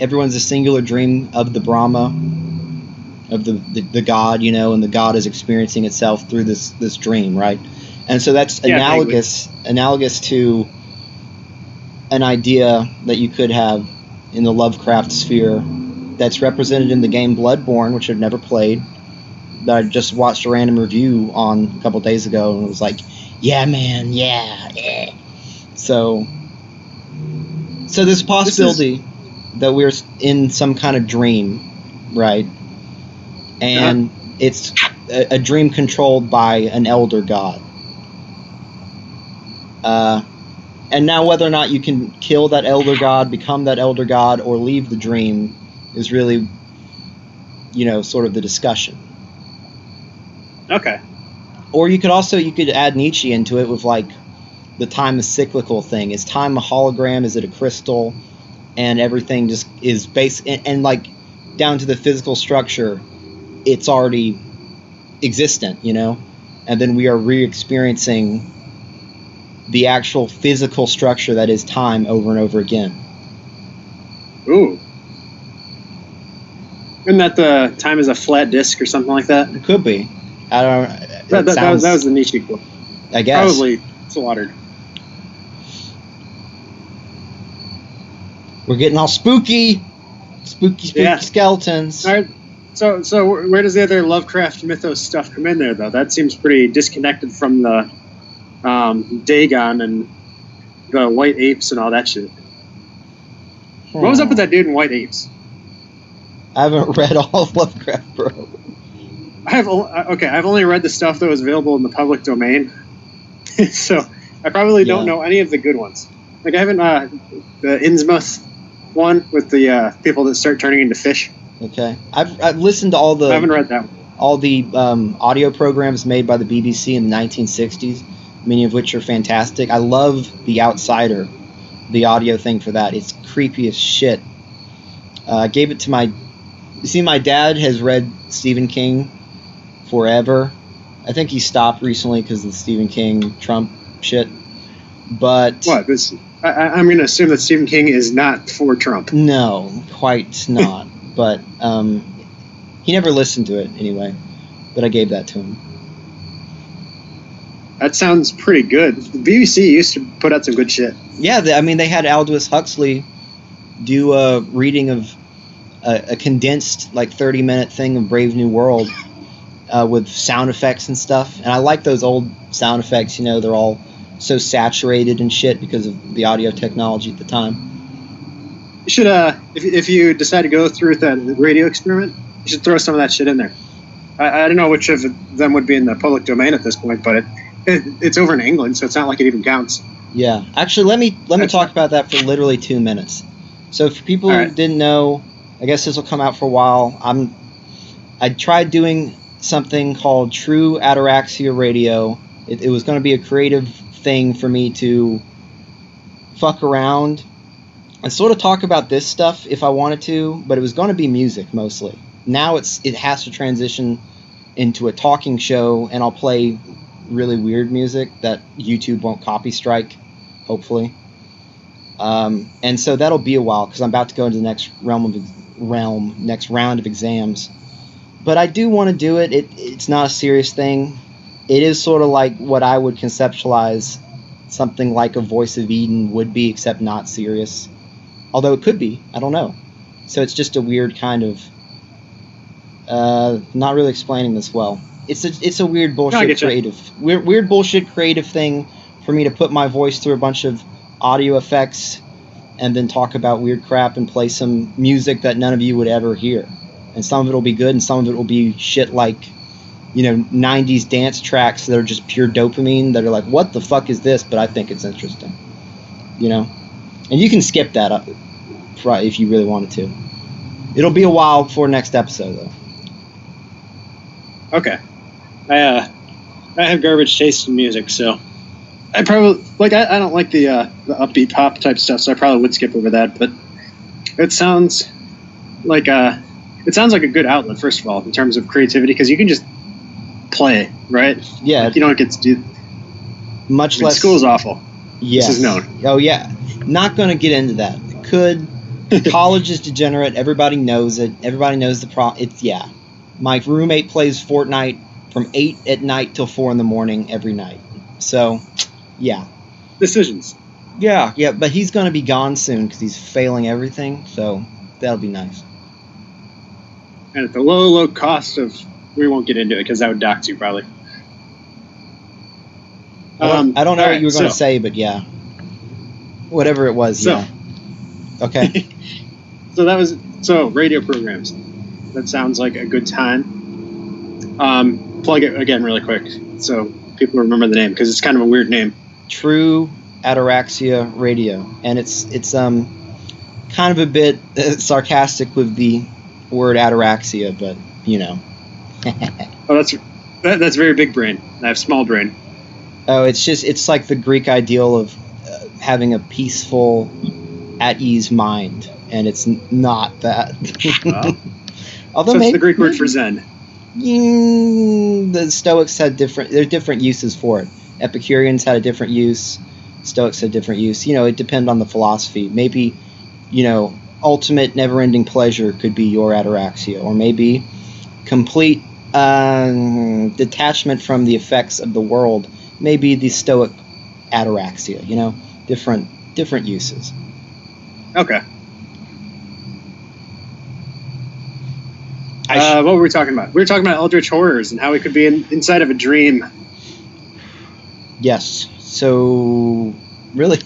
Everyone's a singular dream of the Brahma, of the God, and the God is experiencing itself through this dream, right? And so that's analogous to an idea that you could have in the Lovecraft sphere that's represented in the game Bloodborne, which I've never played, that I just watched a random review on a couple days ago, and it was like, yeah, man, yeah. So there's a possibility that we're in some kind of dream, right? And it's a dream controlled by an elder god. And now whether or not you can kill that elder god, become that elder god, or leave the dream is really, sort of the discussion. Okay. Or you could add Nietzsche into it with like the time is cyclical thing. Is time a hologram? Is it a crystal? And everything just is based and like down to the physical structure. it's already existent, you know, and then we are re-experiencing the actual physical structure that is time over and over again. Ooh. Isn't that the time is a flat disc or something like that? It could be. I don't. That was the Nietzsche quote. I guess. Probably slaughtered. We're getting all spooky, spooky Yeah. skeletons. All right. So where does the other Lovecraft mythos stuff come in there, though? That seems pretty disconnected from the Dagon and the White Apes and all that shit. What was up with that dude in White Apes? I haven't read all of Lovecraft, bro. I've only read the stuff that was available in the public domain, so I probably don't know any of the good ones. Like I haven't the Innsmouth one with the people that start turning into fish. Okay, I've listened to all the. I haven't read that one. All the audio programs made by the BBC in the 1960s, many of which are fantastic. I love The Outsider, the audio thing for that. It's creepy as shit. I gave it to my... You see, my dad has read Stephen King forever. I think he stopped recently because of the Stephen King Trump shit. But... What? I'm going to assume that Stephen King is not for Trump. No, quite not. But he never listened to it anyway. But I gave that to him. That sounds pretty good. The BBC used to put out some good shit. Yeah, they had Aldous Huxley do a reading of a condensed, like, 30-minute thing of Brave New World with sound effects and stuff. And I like those old sound effects, you know, they're all so saturated and shit because of the audio technology at the time. You should, if you decide to go through with that radio experiment, you should throw some of that shit in there. I don't know which of them would be in the public domain at this point, but it's over in England, so it's not like it even counts. Yeah. Actually, let me talk about that for literally 2 minutes. So for people who didn't know, I guess this will come out for a while. I tried doing something called True Ataraxia Radio. It was going to be a creative thing for me to fuck around and sort of talk about this stuff if I wanted to, but it was going to be music mostly. Now it has to transition into a talking show, and I'll play really weird music that YouTube won't copy strike, hopefully. And so that'll be a while because I'm about to go into the next next round of exams. But I do want to do it. It's not a serious thing. It is sort of like what I would conceptualize something like a Voice of Eden would be, except not serious. Although it could be. I don't know. So it's just a weird kind of... not really explaining this well. It's a weird bullshit creative... Weird bullshit creative thing for me to put my voice through a bunch of audio effects and then talk about weird crap and play some music that none of you would ever hear. And some of it will be good and some of it will be shit like, you know, 90s dance tracks that are just pure dopamine that are like, what the fuck is this? But I think it's interesting. You know? And you can skip that up if you really wanted to. It'll be a while before next episode, though. Okay. I have garbage taste in music, so I probably I don't like the upbeat pop type stuff, so I probably would skip over that. But it sounds like a good outlet, first of all, in terms of creativity, because you can just play, right? Yeah. You don't get to do much less. School's awful. Yes. This is known. Oh yeah. Not going to get into that. Could. College is degenerate. Everybody knows it. Everybody knows the problem. My roommate plays Fortnite from 8 at night till 4 in the morning every night. So, yeah. Decisions. Yeah, but he's going to be gone soon because he's failing everything, so that'll be nice. And at the low cost of... We won't get into it because that would dox you, probably. I don't know what right, you were going to say, but yeah. Whatever it was, yeah. Okay. So radio programs. That sounds like a good time. Plug it again really quick so people remember the name because it's kind of a weird name. True Ataraxia Radio, and it's kind of a bit sarcastic with the word ataraxia, but you know. Oh, that's very big brain. I have small brain. Oh, it's like the Greek ideal of having a peaceful, at ease mind, and it's not that. Well, Although so it's the Greek word for Zen. The Stoics had different uses for it. Epicureans had a different use. Stoics had different use. It depended on the philosophy. Maybe, ultimate never-ending pleasure could be your ataraxia, or maybe complete detachment from the effects of the world, maybe the Stoic ataraxia. Different uses. Okay. What were we talking about? We were talking about eldritch horrors and how we could be inside of a dream. Yes. So, really,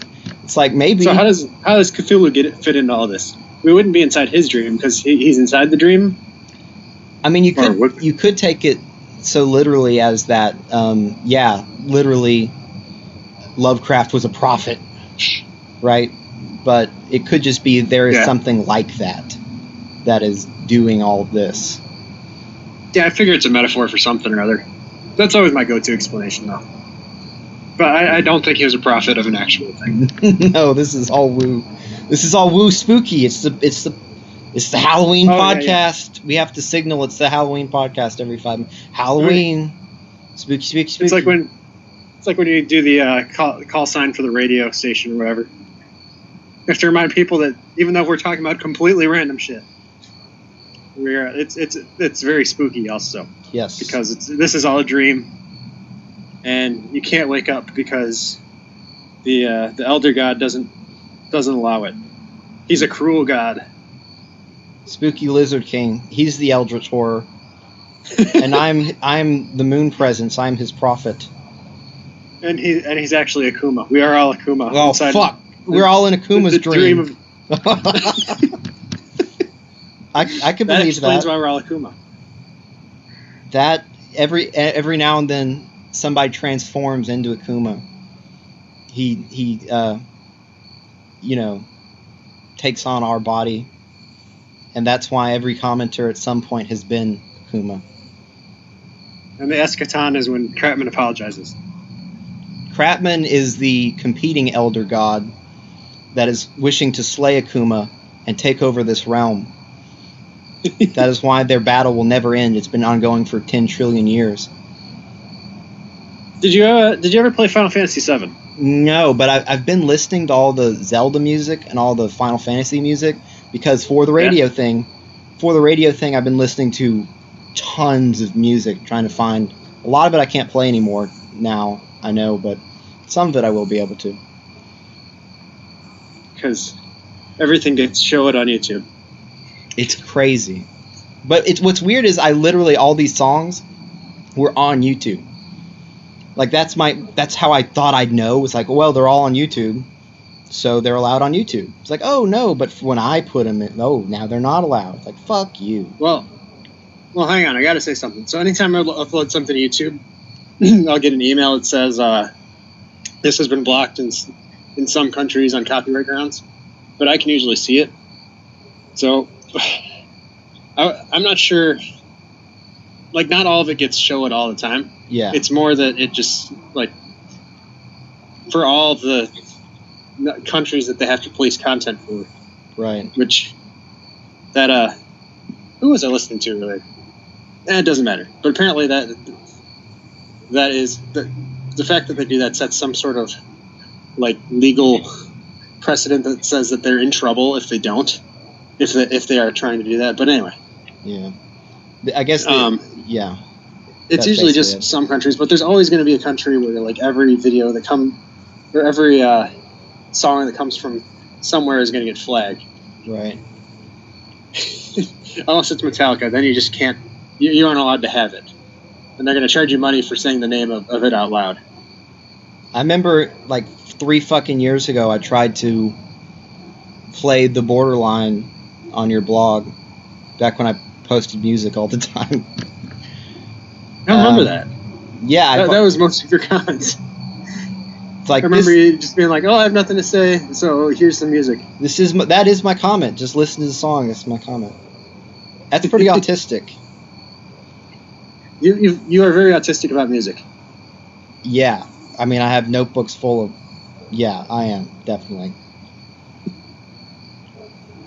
it's like maybe. So how does Cthulhu fit into all this? We wouldn't be inside his dream because he's inside the dream. I mean, you could take it so literally as that. Literally, Lovecraft was a prophet, right? But it could just be there is something like that is doing all of this. Yeah, I figure it's a metaphor for something or other. That's always my go-to explanation, though. But I don't think he was a prophet of an actual thing. No, this is all woo. This is all woo spooky. It's the Halloween podcast. Yeah. We have to signal it's the Halloween podcast every 5 minutes. Halloween, spooky. It's like when you do the call sign for the radio station or whatever. You have to remind people that even though we're talking about completely random shit, it's very spooky also. Yes. Because this is all a dream, and you can't wake up because the elder god doesn't allow it. He's a cruel god. Spooky Lizard King. He's the eldritch horror, and I'm the moon presence. I'm his prophet. And he's actually Akuma. We are all Akuma. Oh fuck! We're all in Akuma's dream. I could believe that. Explains why we're all Akuma. That every now and then somebody transforms into Akuma. He takes on our body, and that's why every commenter at some point has been Akuma. And the Eschaton is when Kratman apologizes. Kratman is the competing elder god that is wishing to slay Akuma and take over this realm. That is why their battle will never end. It's been ongoing for 10 trillion years. Did you ever play Final Fantasy VII? No, but I've been listening to all the Zelda music and all the Final Fantasy music because for the radio thing, I've been listening to tons of music, trying to find a lot of it I can't play anymore now, I know, but some of it I will be able to. Because everything gets showed on YouTube. It's crazy. But what's weird is I literally, all these songs were on YouTube. Like that's how I thought I'd know. It was like, well, they're all on YouTube, so they're allowed on YouTube. It's like, oh no, but when I put them in, now they're not allowed. It's like, fuck you. Well, hang on, I gotta say something. So anytime I upload something to YouTube, I'll get an email that says, this has been blocked in some countries on copyright grounds, but I can usually see it. So I'm not sure. Like, not all of it gets showed all the time. Yeah. It's more that it just, like, for all the countries that they have to police content for. Right. Which, who was I listening to earlier? It doesn't matter. But apparently that is, the fact that they do that sets some sort of, like, legal precedent that says that they're in trouble if they don't. If they are trying to do that. But anyway. Yeah. I guess, yeah. It's usually just some countries, but there's always going to be a country where, like, every video that or every song that comes from somewhere is going to get flagged. Right. Unless it's Metallica, then you just can't, you aren't allowed to have it. And they're going to charge you money for saying the name of it out loud. I remember, like, 3 fucking years ago, I tried to play The Borderline on your blog, back when I posted music all the time. I remember that. Yeah. That was most of your comments. It's like, I remember you just being like, oh, I have nothing to say, so here's some music. That is my comment. Just listen to the song. That's my comment. That's pretty autistic. You are very autistic about music. Yeah. I mean, I have notebooks full of... Yeah, I am. Definitely.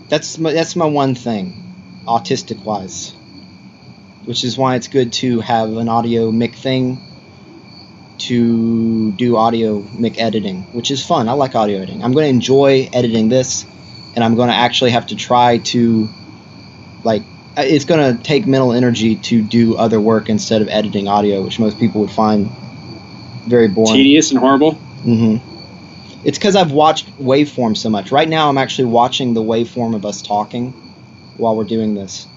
That's my one thing, autistic-wise. which is why it's good to have an audio mic thing to do audio mic editing, which is fun. I like audio editing. I'm going to enjoy editing this, and I'm going to actually have to try to, like, it's going to take mental energy to do other work instead of editing audio, which most people would find very boring. Tedious and horrible. Mm-hmm. It's because I've watched waveform so much. Right now I'm actually watching the waveform of us talking while we're doing this.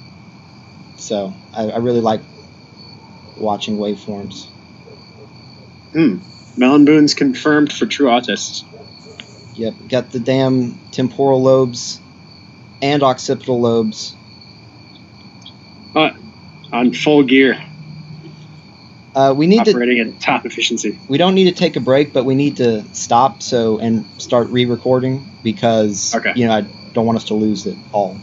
So I really like watching waveforms. Melon Boon's confirmed for true autists. Yep, got the damn temporal lobes and occipital lobes. On full gear, We need to. operating at top efficiency. We don't need to take a break, but we need to stop and start re-recording because Okay. I don't want us to lose it all.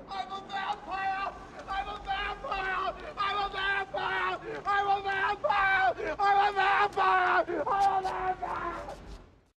I'm a vampire! I'm a vampire! I'm a vampire! I'm a vampire! I'm a vampire! I'm a vampire!